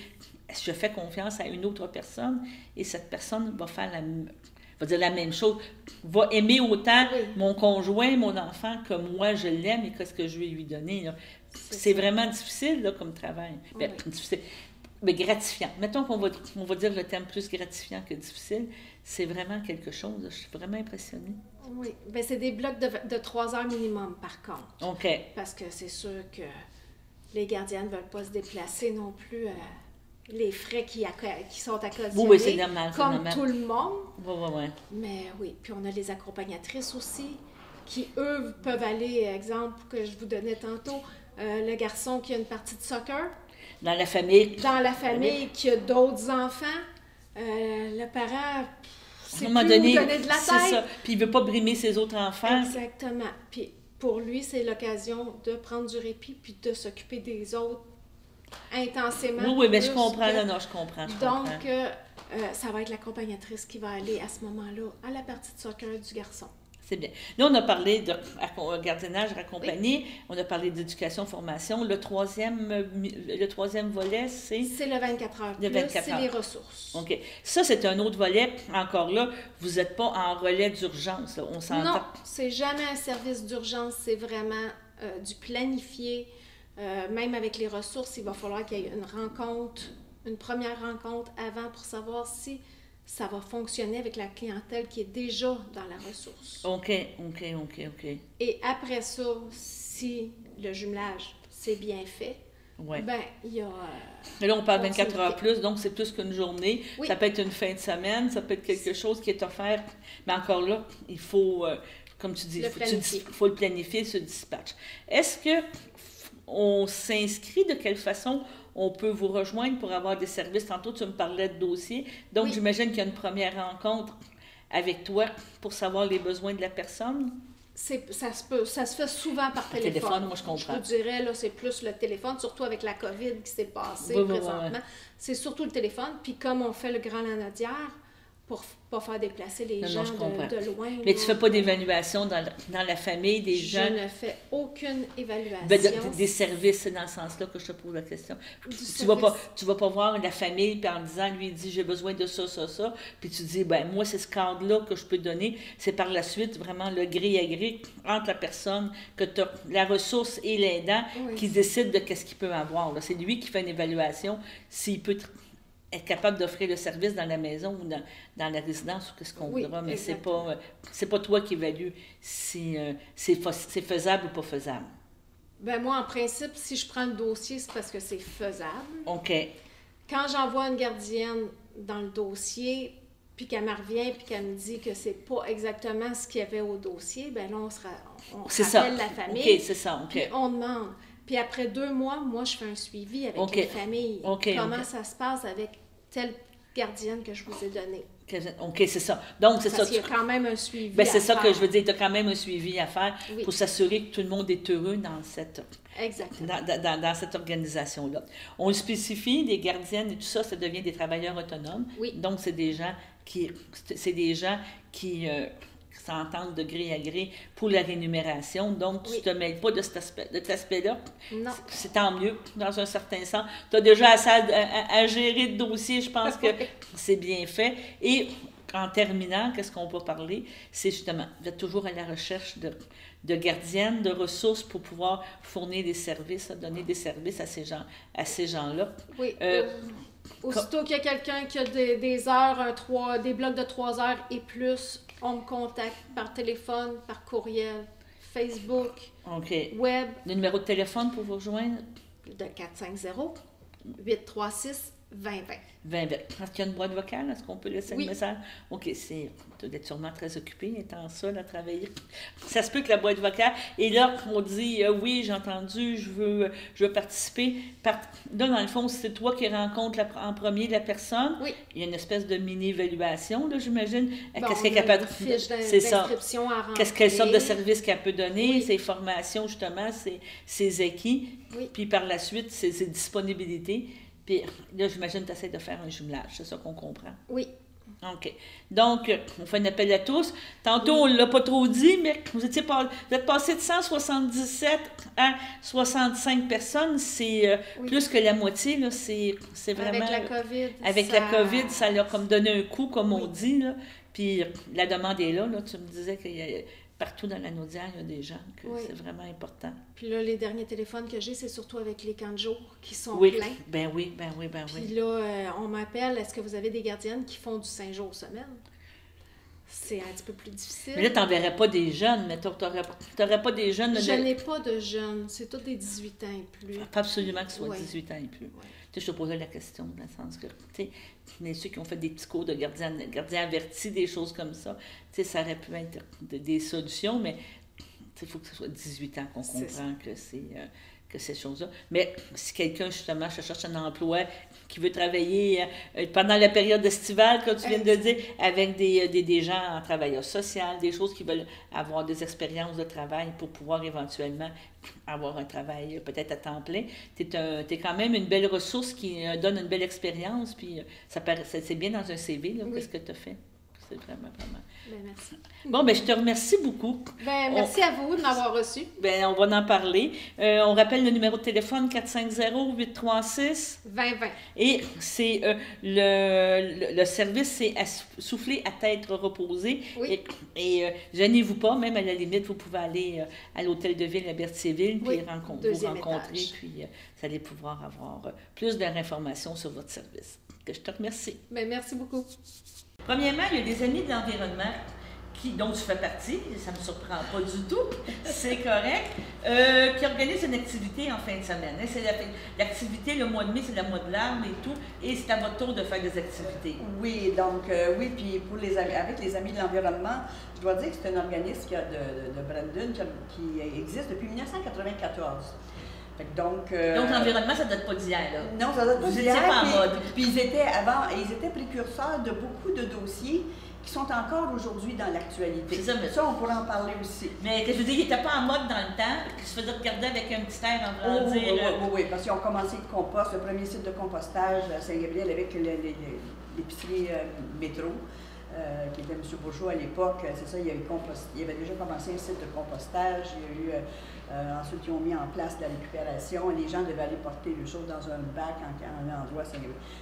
je fais confiance à une autre personne et cette personne va faire la même chose, va aimer autant mon conjoint, mon enfant, que moi je l'aime et qu'est-ce que je vais lui donner. Là. C'est vraiment difficile là, comme travail. Oui. Bien, difficile, mais gratifiant. Mettons qu'on va dire le terme plus gratifiant que difficile. C'est vraiment quelque chose. Je suis vraiment impressionnée. Oui. Bien, c'est des blocs de 3 heures minimum, par contre. OK. Parce que c'est sûr que les gardiennes ne veulent pas se déplacer non plus. Les frais qui sont occasionnés, c'est normal, comme tout le monde. Oui. Mais oui, puis on a les accompagnatrices aussi, qui, eux, peuvent aller, exemple, que je vous donnais tantôt, le garçon qui a une partie de soccer. Dans la famille. Dans la famille, qui a d'autres enfants. Le parent, c'est plus donner de la tête. C'est ça. Puis il ne veut pas brimer ses autres enfants. Exactement. Puis pour lui, c'est l'occasion de prendre du répit puis de s'occuper des autres intensément. Oui, mais je comprends. Je comprends. Donc, ça va être l'accompagnatrice qui va aller à ce moment-là à la partie de soccer du garçon. C'est bien. Là, on a parlé de gardiennage raccompagné, on a parlé d'éducation, formation. Le troisième volet, c'est... C'est le 24 heures. Le 24 c'est heures. les ressources. OK. Ça, c'est un autre volet. Encore là, vous n'êtes pas en relais d'urgence, là. On s'entend. Non, c'est jamais un service d'urgence, c'est vraiment du planifié. Même avec les ressources, il va falloir qu'il y ait une première rencontre avant pour savoir si ça va fonctionner avec la clientèle qui est déjà dans la ressource. OK. Et après ça, si le jumelage, c'est bien fait, ouais. Ben, il y a... Mais là, on parle 24 heures plus, donc c'est plus qu'une journée. Oui. Ça peut être une fin de semaine, ça peut être quelque chose qui est offert. Mais encore là, il faut, comme tu dis, il faut le planifier, ce dispatch. Est-ce que on s'inscrit de quelle façon on peut vous rejoindre pour avoir des services? Tantôt, tu me parlais de dossiers. Donc, oui. J'imagine qu'il y a une première rencontre avec toi pour savoir les besoins de la personne. Ça se fait souvent par téléphone. Moi, je comprends. Je vous dirais, là, c'est plus le téléphone, surtout avec la COVID qui s'est passée présentement. Ouais. C'est surtout le téléphone. Puis comme on fait le Grand Lanaudière, pour ne pas faire déplacer les gens de loin. Mais tu ne fais pas d'évaluation dans la famille des gens? Je ne fais aucune évaluation. Des services, c'est dans ce sens-là que je te pose la question. Tu vas pas voir la famille puis en disant, lui, il dit, j'ai besoin de ça, puis tu dis, ben moi, c'est ce cadre-là que je peux donner. C'est par la suite vraiment le gré à gré entre la personne, que tu as la ressource et l'aidant qui décide de qu'est-ce qu'il peut avoir. C'est lui qui fait une évaluation, s'il peut être capable d'offrir le service dans la maison ou dans la résidence ou qu'est-ce qu'on voudra, mais c'est pas toi qui évalue si c'est faisable ou pas faisable. Ben moi, en principe, si je prends le dossier, c'est parce que c'est faisable. OK. Quand j'envoie une gardienne dans le dossier, puis qu'elle me revient, puis qu'elle me dit que c'est pas exactement ce qu'il y avait au dossier, ben là, on rappelle la famille. OK, c'est ça. OK. Puis on demande. Puis après 2 mois, moi, je fais un suivi avec les familles. Comment ça se passe avec telle gardienne que je vous ai donnée. OK, c'est ça. Donc, c'est ça. Parce qu'il y a quand même un suivi à faire. C'est ça que je veux dire. Tu as quand même un suivi à faire pour s'assurer que tout le monde est heureux dans cette organisation-là. On le spécifie, les gardiennes et tout ça, ça devient des travailleurs autonomes. Oui. Donc, c'est des gens qui s'entendent de gré à gré pour la rémunération. Donc, tu ne te mêles pas de cet aspect-là. Non. C'est tant mieux, dans un certain sens. Tu as déjà assez à gérer de dossiers, je pense que c'est bien fait. Et en terminant, qu'est-ce qu'on peut parler? C'est justement, vous êtes toujours à la recherche de gardiennes, de ressources pour pouvoir fournir des services, donner des services à ces gens-là. Oui. Aussitôt qu'il y a quelqu'un qui a des heures, des blocs de 3 heures et plus, on me contacte par téléphone, par courriel, Facebook, web. Le numéro de téléphone pour vous rejoindre? De 450-836-2020. 2020. Est-ce qu'il y a une boîte vocale? Est-ce qu'on peut laisser le message? OK, tu dois être sûrement très occupé, étant seul à travailler. Ça se peut que la boîte vocale, et là, on dit, oui, j'ai entendu, je veux participer. Là, dans le fond, c'est toi qui rencontres en premier la personne. Oui. Il y a une espèce de mini-évaluation, là, j'imagine. Bon, qu'est-ce qu'elle est capable de faire? C'est ça. Quelle sorte de service qu'elle peut donner, ses formations, justement, ses acquis. Oui. Puis par la suite, ses disponibilités. Puis là, j'imagine que tu essaies de faire un jumelage, c'est ça qu'on comprend? Oui. OK. Donc, on fait un appel à tous. Tantôt, on ne l'a pas trop dit, mais vous êtes passé de 177 à 65 personnes. C'est plus que la moitié. Là. C'est vraiment... Avec la COVID. La COVID, ça leur a comme donné un coup, comme on dit. Là. Puis la demande est là. Tu me disais qu'il y a... Partout dans la Naudière, il y a des gens que c'est vraiment important. Puis là, les derniers téléphones que j'ai, c'est surtout avec les camps de jour qui sont pleins. Ben oui. Puis là, on m'appelle, est-ce que vous avez des gardiennes qui font du 5 jours semaine? C'est un petit peu plus difficile. Mais là, tu n'enverrais pas des jeunes, mais tu n'aurais pas des jeunes... Je n'ai pas de jeunes, c'est tous des 18 ans et plus. Il faut absolument que ce soit 18 ans et plus. Tu sais, je te posais la question, dans le sens que, tu sais, ceux qui ont fait des petits cours de gardien averti, des choses comme ça, tu sais, ça aurait pu être des solutions, mais il faut que ce soit 18 ans qu'on comprend que ces choses-là. Mais si quelqu'un, justement, cherche un emploi qui veut travailler pendant la période estivale, comme tu viens de dire, avec des gens en travailleur social, des choses qui veulent avoir des expériences de travail pour pouvoir éventuellement avoir un travail peut-être à temps plein, tu es quand même une belle ressource qui donne une belle expérience, puis c'est bien dans un CV, là, qu'est-ce que tu as fait. C'est vraiment, vraiment. Ben, merci. Bon, ben je te remercie beaucoup. Ben, merci à vous de m'avoir reçu. Ben, on va en parler. On rappelle le numéro de téléphone 450-836-2020. Et c'est le service, c'est souffler à tête reposée. Oui. Et gênez-vous pas, même à la limite, vous pouvez aller à l'hôtel de ville à Berthierville, puis vous rencontrer, puis vous allez pouvoir avoir plus d'informations sur votre service. Que je te remercie. Ben, merci beaucoup. Premièrement, il y a des amis de l'environnement dont tu fais partie, ça ne me surprend pas du tout, c'est correct, qui organisent une activité en fin de semaine. Hein. C'est l'activité, le mois de mai, c'est le mois de l'arbre et tout, et c'est à votre tour de faire des activités. Oui, donc oui, puis pour avec les amis de l'environnement, je dois dire que c'est un organisme de Brandon qui existe depuis 1994. Donc l'environnement, ça ne date pas d'hier, là. Non, ça date pas d'hier. Vous n'étiez pas en mode. Puis ils étaient précurseurs de beaucoup de dossiers qui sont encore aujourd'hui dans l'actualité. C'est ça, mais ça, on pourrait en parler aussi. Mais que je veux dire, ils n'étaient pas en mode dans le temps, qui se faisaient regarder avec un petit air en train de dire... Oui, parce qu'ils ont commencé le compost, le premier site de compostage à Saint-Gabriel avec l'épicerie métro. Qui était M. Bourgeois à l'époque, c'est ça, il avait déjà commencé un site de compostage, il y a eu, ensuite ils ont mis en place la récupération, les gens devaient aller porter les choses dans un bac en endroit.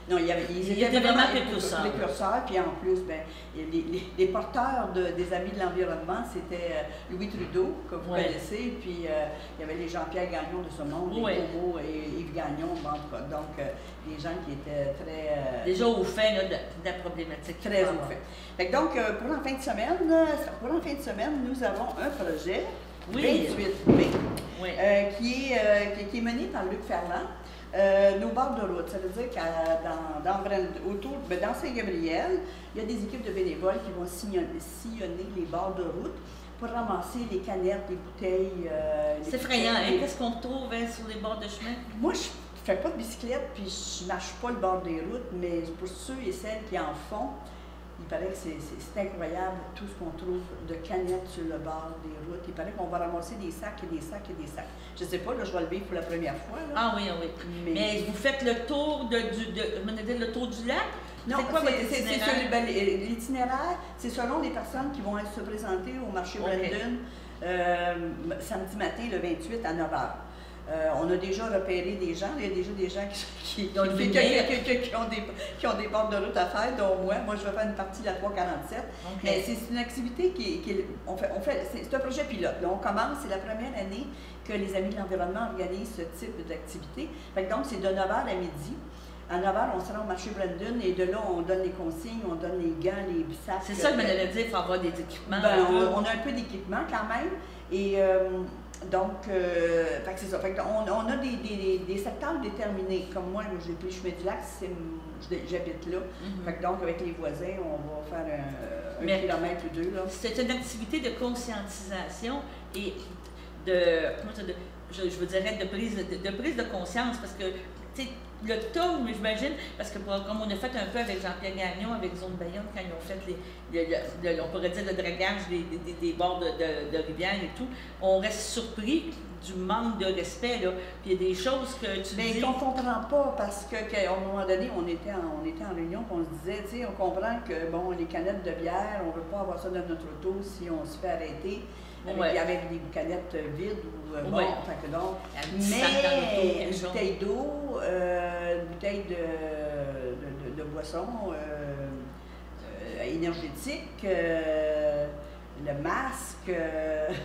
Non, ils étaient vraiment précurseurs, puis en plus, ben, les porteurs des amis de l'environnement, c'était Louis Trudeau, que vous connaissez, puis il y avait les Jean-Pierre Gagnon de ce monde, les Como et Yves Gagnon, donc des gens qui étaient très... déjà au fait là, de la problématique. Très au fait. Donc, pour la fin de semaine, nous avons un projet, 28B, qui est mené par Luc Ferland. Nos bords de route, ça veut dire que dans Saint-Gabriel, il y a des équipes de bénévoles qui vont sillonner les bords de route pour ramasser les canettes, les bouteilles. C'est effrayant, hein? Qu'est-ce qu'on trouve sur les bords de chemin? Moi, je ne fais pas de bicyclette, puis je ne marche pas le bord des routes, mais pour ceux et celles qui en font, il paraît que c'est incroyable tout ce qu'on trouve de canettes sur le bord des routes. Il paraît qu'on va ramasser des sacs et des sacs et des sacs. Je ne sais pas, là, je vais le vivre pour la première fois. Là. Ah oui, oui. Mais vous faites le tour le tour du lac? Non, c'est quoi votre itinéraire? L'itinéraire, c'est selon les personnes qui vont se présenter au marché Brandon samedi matin, le 28 à 9h. On a déjà repéré des gens, il y a déjà des gens qui ont des bords de route à faire, dont moi. Moi, je vais faire une partie de la 347. Mais c'est une activité c'est un projet pilote. Là, on commence, c'est la première année que les Amis de l'environnement organisent ce type d'activité. Donc, c'est de 9h à midi. À 9h, on sera au marché Brandon et de là, on donne les consignes, on donne les gants, les sacs. C'est ça que je m'allais dire, il faut avoir des équipements. On a un peu d'équipement quand même. Et donc, c'est ça. On a des secteurs déterminés. Comme moi, j'ai pris le chemin du lac, j'habite là. Donc, avec les voisins, on va faire un kilomètre ou deux. C'est une activité de conscientisation et je vous dirais de prise de conscience parce que, tu sais, le taux, j'imagine, parce que comme on a fait un peu avec Jean-Pierre Gagnon, avec Zone Bayonne, quand ils ont fait on pourrait dire le dragage des bords de rivière et tout, on reste surpris du manque de respect, là. Puis il y a des choses que tu dis... Mais qu'on ne comprend pas, parce qu'à un moment donné, on était en réunion, puis on se disait, tu sais, on comprend que, bon, les canettes de bière, on ne veut pas avoir ça dans notre auto si on se fait arrêter. Avec des canettes vides ou fait que donc. Mais une bouteille d'eau, une bouteille de boisson énergétique, le masque,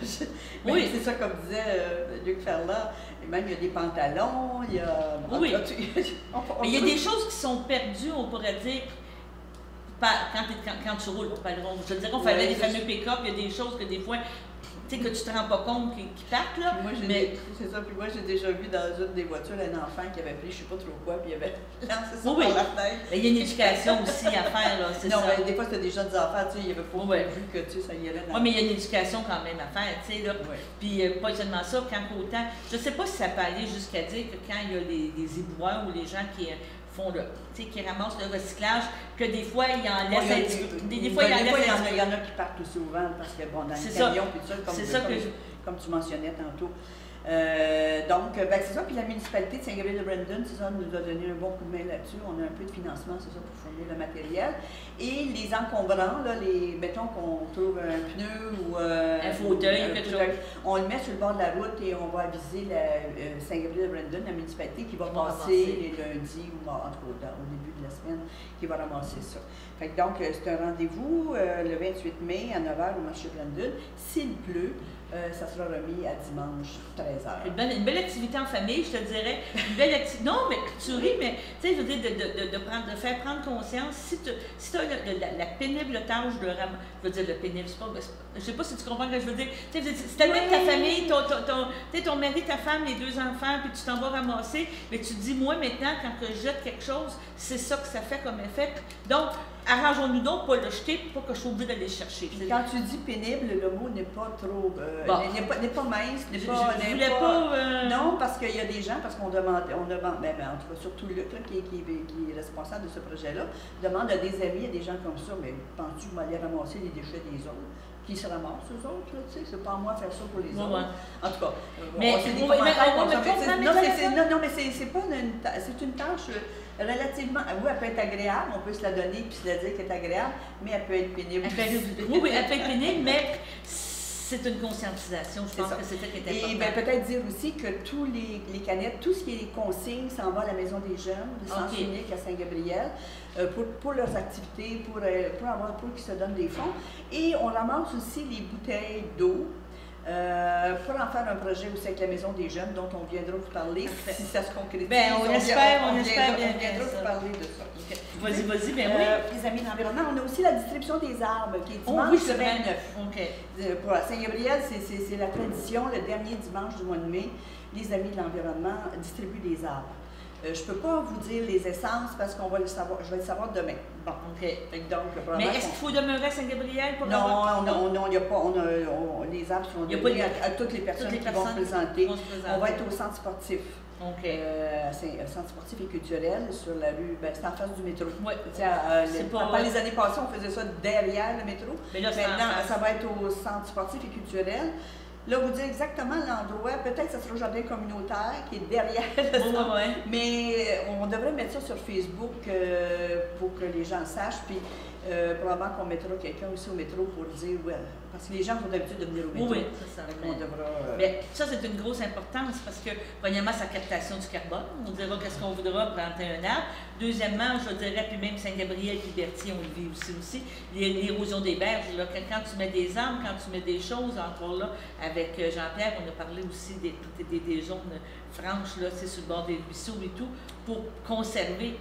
c'est ça comme disait Luc Ferland, et même il y a des pantalons, il y a... Mais il y a des choses qui sont perdues, on pourrait dire, quand tu roules. Je te dirais qu'on fallait des fameux pick-up, il y a des choses que des fois... Tu sais, que tu te rends pas compte qui partent, là. C'est ça, puis moi, j'ai déjà vu dans une des voitures un enfant qui avait pris je sais pas trop quoi, puis il avait lancé ça par la fenêtre. Il y a une éducation aussi à faire, là, c'est ça. Non, mais des fois, c'était des jeunes enfants, tu sais, il y avait pas vu que, tu sais, ça y allait dans... Oui, mais il y a une éducation quand même à faire, tu sais, là. Puis pas seulement ça, quand autant... Je sais pas si ça peut aller jusqu'à dire que quand il y a des éboueurs ou les gens qui font qui ramassent le recyclage, que des fois, ils en laissent des fois, il y en a qui partent aussi au vent, parce que, bon, dans les camions, puis tout ça, comme tu mentionnais tantôt. Donc, c'est ça. Puis la municipalité de Saint-Gabriel-de-Brandon, c'est ça, nous a donné un bon coup de main là-dessus. On a un peu de financement, c'est ça, pour fournir le matériel. Et les encombrants, là, mettons qu'on trouve un pneu ou un fauteuil, quelque chose. On le met sur le bord de la route et on va aviser Saint-Gabriel-de-Brandon, la municipalité, qui va passer les lundis ou au début de la semaine, qui va ramasser ça. Fait que donc, c'est un rendez-vous le 28 mai à 9h au marché Brandon. S'il pleut, ça sera remis à dimanche 13h. Une belle activité en famille, je te dirais. Une belle activité. Non, mais tu ris, mais tu sais, je veux dire, de faire prendre conscience. Si tu as la pénible tâche de ramasser, je veux dire, le pénible, c'est pas. Je sais pas si tu comprends ce que je veux dire. Tu sais, si tu ta famille, ton mari, ta femme, les 2 enfants, puis tu t'en vas ramasser, mais tu te dis, moi, maintenant, quand je jette quelque chose, c'est ça que ça fait comme effet. Donc, arrangeons-nous donc pas le jeter, pas que je sois obligée d'aller le chercher. Quand tu dis pénible, le mot n'est pas trop. n'est pas mince, n'est pas. Je voulais pas. Non, parce qu'il y a des gens, parce qu'on demande, en tout cas, surtout Luc, là, qui est responsable de ce projet-là, demande à des amis, à des gens comme ça, mais penses-tu que vous allez ramasser les déchets des autres? Qui se ramassent, eux autres, tu sais, c'est pas à moi de faire ça pour les autres. En tout cas, mais c'est pas c'est une tâche relativement, oui, elle peut être agréable, on peut se la donner puis se la dire qu'elle est agréable, mais elle peut être pénible. Oui, elle peut être pénible, mais c'est une conscientisation, je pense que c'est ça qui est important. Et bien, peut-être dire aussi que tous les canettes, tout ce qui est consignes, s'en va à la Maison des Jeunes, de Sens Unique à Saint-Gabriel, pour leurs activités, pour qu'ils se donnent des fonds. Et on ramasse aussi les bouteilles d'eau. Pour en faire un projet aussi avec la Maison des Jeunes, dont on viendra vous parler si ça se concrétise. Bien, on espère bien. On viendra vous parler de ça. Vas-y, bien oui. Les amis de l'environnement, on a aussi la distribution des arbres qui est dimanche le 29. Pour Saint-Gabriel, c'est la tradition, le dernier dimanche du mois de mai, les amis de l'environnement distribuent des arbres. Je ne peux pas vous dire les essences parce qu'on va le savoir, je vais le savoir demain. Bon, donc, mais est-ce qu'il faut demeurer à Saint-Gabriel pour Non, il n'y a pas. Les arbres sont donnés à toutes les personnes qui vont se présenter. On va être au centre sportif. C'est un centre sportif et culturel sur la rue, c'est en face du métro. Les années passées, on faisait ça derrière le métro. Mais là, maintenant, ça va être au centre sportif et culturel. Là, vous dire exactement l'endroit, peut-être que ce sera le jardin communautaire qui est derrière le centre, mais on devrait mettre ça sur Facebook pour que les gens sachent, puis probablement qu'on mettra quelqu'un aussi au métro pour dire, parce que les gens ont d'habitude de venir au métro. Oui, c'est ça. Mais ça, c'est une grosse importance parce que, premièrement, c'est la captation du carbone. On dira qu'est-ce qu'on voudra planter un arbre. Deuxièmement, je dirais, puis même Saint-Gabriel et Berthier, on le vit aussi, l'érosion des berges. Là, quand tu mets des arbres, quand tu mets des choses, encore là, avec Jean-Pierre, on a parlé aussi des zones franches, là, sur le bord des ruisseaux et tout, pour conserver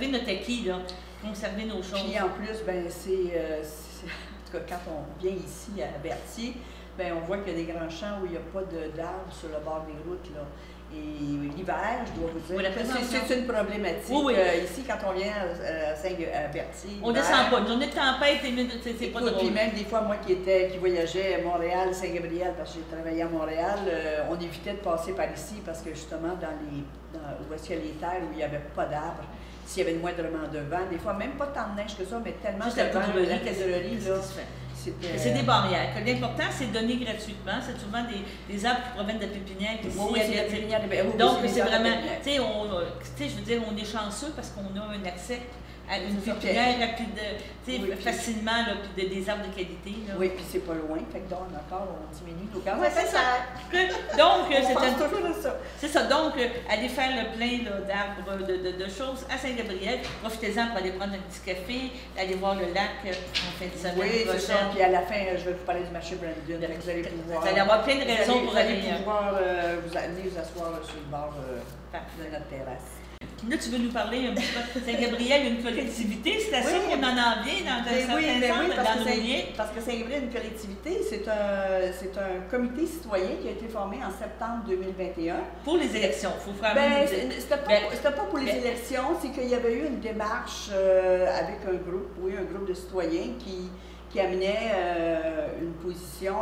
notre acquis, là, conserver nos choses. Puis en plus, en tout cas, quand on vient ici à Berthier, on voit qu'il y a des grands champs où il n'y a pas d'arbres sur le bord des routes, là. Et l'hiver, je dois vous dire, c'est une problématique. Ici, quand on vient à Berthier, on ne descend pas. Une journée de tempête, c'est pas drôle. Puis même des fois, moi qui voyageais à Montréal, Saint-Gabriel, parce que j'ai travaillé à Montréal, on évitait de passer par ici parce que justement, où est-ce qu'il y a les terres où il n'y avait pas d'arbres, s'il y avait moindrement de vent, des fois même pas tant de neige que ça, mais tellement de vent, la casserolie, là. C'est des barrières. L'important, c'est de donner gratuitement. C'est souvent des arbres qui proviennent de pépinières. Donc, c'est vraiment, tu sais, je veux dire, on est chanceux parce qu'on a un accès à une pépinière facilement, là, puis des arbres de qualité. Là. Oui, puis c'est pas loin. Fait que donc, encore, on diminue. Oui, c'est ça. Donc, c'est ça. Donc, aller faire le plein d'arbres, de choses à Saint-Gabriel. Profitez-en pour aller prendre un petit café, aller voir le lac en fin de semaine. Oui, c'est ça. Puis à la fin, je vais vous parler du marché Brandon. Vous allez pouvoir. Vous allez avoir plein de raisons pour aller. Vous allez pouvoir vous asseoir sur le bord de notre terrasse. Là, tu veux nous parler un petit peu de Saint-Gabriel, une collectivité, c'est à ça qu'on en vient dans un certain sens, dans nos liens. Parce que Saint-Gabriel, une collectivité, c'est un comité citoyen qui a été formé en septembre 2021. Pour les élections, il faut faire c'était pas pour les élections, c'est qu'il y avait eu une démarche avec un groupe de citoyens qui amenait une position...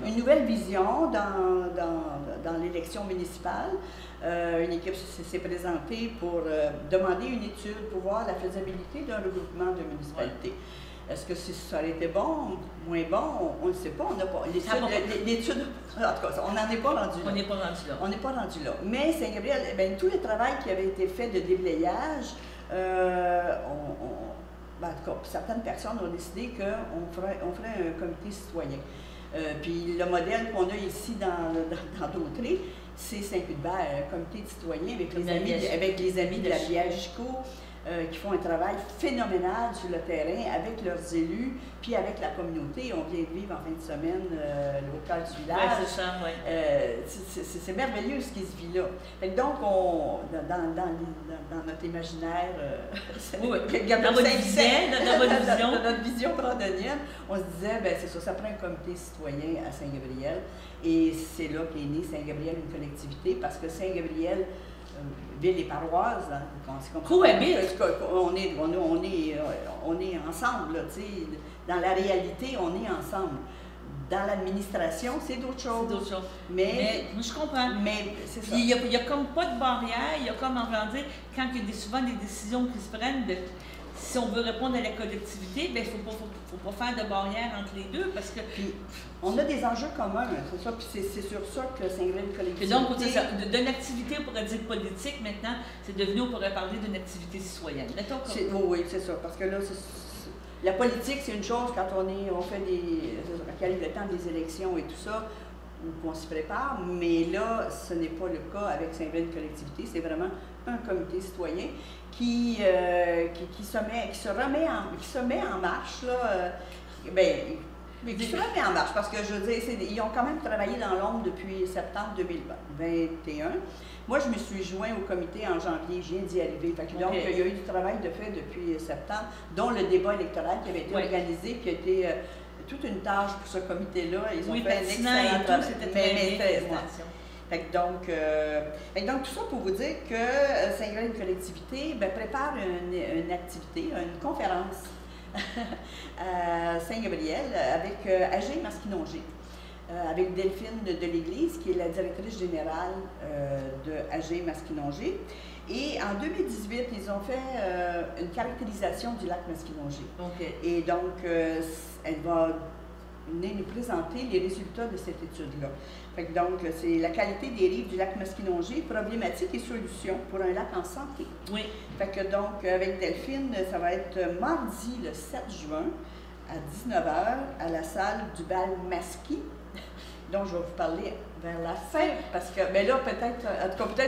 Une nouvelle vision dans l'élection municipale. Une équipe s'est présentée pour demander une étude pour voir la faisabilité d'un regroupement de municipalités. Est-ce que ça aurait été bon, moins bon? On ne sait pas. On n'a pas. L'étude, en tout cas, on n'en est pas rendu là. On n'est pas rendu là. On n'est pas rendu là. Mais Saint-Gabriel, ben, tout le travail qui avait été fait de déblayage, en tout cas, certaines personnes ont décidé qu'on ferait un comité citoyen. Puis le modèle qu'on a ici dans Dautré, c'est Saint-Cuthbert, un comité de citoyens avec les amis de la Biagico, qui font un travail phénoménal sur le terrain avec leurs élus, puis avec la communauté. On vient de vivre en fin de semaine au cœur du village. Ouais, c'est ça, ouais. C'est merveilleux ce qui se vit là. Fait que donc, dans notre imaginaire, dans votre vision brandonienne, on se disait, ben c'est ça prend un comité citoyen à Saint-Gabriel. Et c'est là qu'est né Saint-Gabriel, une collectivité, parce que Saint-Gabriel, ville et paroisse, hein, cohabitent. On est ensemble, là, dans la réalité, on est ensemble. Dans l'administration, c'est d'autres choses. Mais je comprends. Mais c'est ça. Il n'y a comme pas de barrière, il y a comme, en voulant dire, quand il y a souvent des décisions qui se prennent, si on veut répondre à la collectivité, il ne faut pas faire de barrière entre les deux, parce que... Puis, on a des enjeux communs, c'est ça, puis c'est sur ça que Saint-Gabriel collectivité... Et donc, d'une activité, on pourrait dire politique, maintenant, c'est devenu, on pourrait parler d'une activité citoyenne. Oui, c'est ça, parce que là, la politique, c'est une chose quand on fait quand arrive le temps des élections et tout ça, qu'on s'y prépare, mais là, ce n'est pas le cas avec Saint-Gabriel collectivité, c'est vraiment un comité citoyen qui se met en marche, là, qui se remet en marche, parce que je veux dire, ils ont quand même travaillé dans l'ombre depuis septembre 2021. Moi, je me suis joint au comité en janvier, je viens d'y arriver. Donc, il y a eu du travail de fait depuis septembre, dont le débat électoral qui avait été organisé, qui a été toute une tâche pour ce comité-là. Ils ont fait un excellent travail. Donc, tout ça pour vous dire que Saint-Gabriel collectivité prépare une activité, une conférence à Saint-Gabriel avec AG Masquinongé, avec Delphine de l'Église, qui est la directrice générale de AG Masquinongé. Et en 2018, ils ont fait une caractérisation du lac Masquinongé. Et donc, elle va venir nous présenter les résultats de cette étude-là. Donc, c'est la qualité des rives du lac Masquinongé, problématiques et solutions pour un lac en santé. Oui. Donc, avec Delphine, ça va être mardi le 7 juin à 19h à la salle du bal Masqui. Donc, je vais vous parler vers la fin, parce que, mais là, peut-être,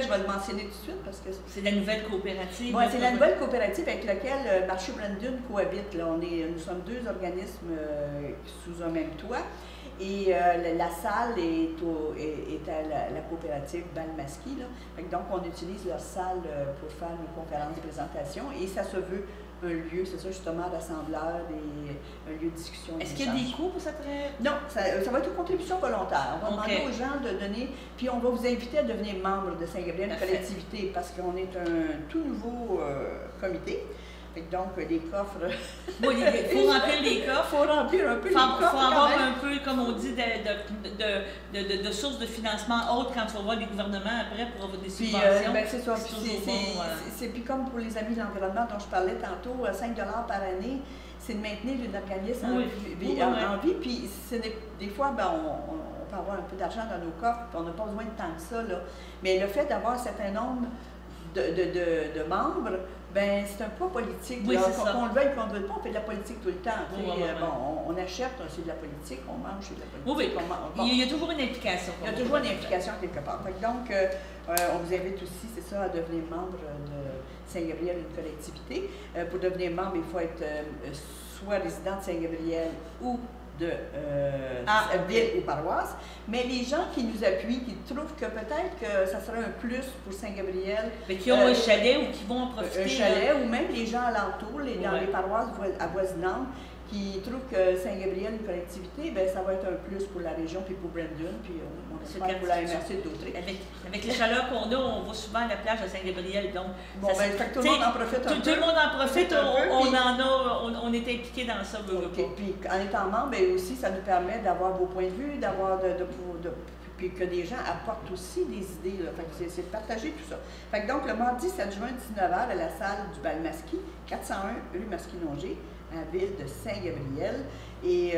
je vais le mentionner tout de suite, parce que... C'est la nouvelle coopérative. Oui, c'est la nouvelle coopérative avec laquelle Marché Brandon cohabite. Là. Nous sommes deux organismes sous un même toit. Et la salle est à la coopérative Balmasqui. Donc, on utilise leur salle pour faire nos conférences de présentation. Et ça se veut un lieu, c'est ça, justement, d'assembleur et un lieu de discussion. Est-ce qu'il y a des coûts pour cette... Non, ça va être une contribution volontaire. On va demander aux gens de donner, puis on va vous inviter à devenir membre de Saint-Gabriel collectivité, parce qu'on est un tout nouveau comité. Donc, les coffres... Oui, il faut remplir les coffres. Il faut remplir un peu les coffres. Il faut avoir un peu, comme on dit, de sources de financement autres quand tu vas voir les gouvernements après pour avoir des subventions. C'est ça. Puis comme pour les amis de l'environnement dont je parlais tantôt, 5 $ par année, c'est de maintenir une organisme en vie. Puis des fois, on peut avoir un peu d'argent dans nos coffres, puis on n'a pas besoin de tant que ça. Là. Mais le fait d'avoir un certain nombre de membres, c'est un poids politique. Oui, qu'on le veuille ou qu'on ne le veuille pas, on fait de la politique tout le temps. On achète, c'est de la politique, on mange, c'est de la politique. Il y a toujours une implication. Il y a toujours une implication quelque part. Donc, on vous invite aussi, c'est ça, à devenir membre de Saint-Gabriel, une collectivité. Pour devenir membre, il faut être soit résident de Saint-Gabriel ou de ville ou paroisse, mais les gens qui nous appuient, qui trouvent que peut-être que ça serait un plus pour Saint-Gabriel. Mais qui ont un chalet ou qui vont en profiter. Un chalet, ou même les gens alentours, dans les paroisses avoisinantes, qui trouvent que Saint-Gabriel, une collectivité, ça va être un plus pour la région, puis pour Brandon, puis on espère pour la MRC de Dautré. Avec les chaleurs qu'on a, on va souvent à la plage de Saint-Gabriel, donc... tout le monde en profite un peu. Tout le monde en profite, on est impliqué dans ça. Puis en étant membre, aussi, ça nous permet d'avoir vos points de vue, puis que des gens apportent aussi des idées. C'est de partager tout ça. Donc, le mardi 7 juin, 19h, à la salle du bal Masqui, 401 rue Masquinongé, en ville de Saint-Gabriel. Et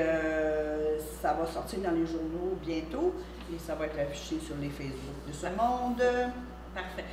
ça va sortir dans les journaux bientôt et ça va être affiché sur les Facebook de ce monde. Parfait.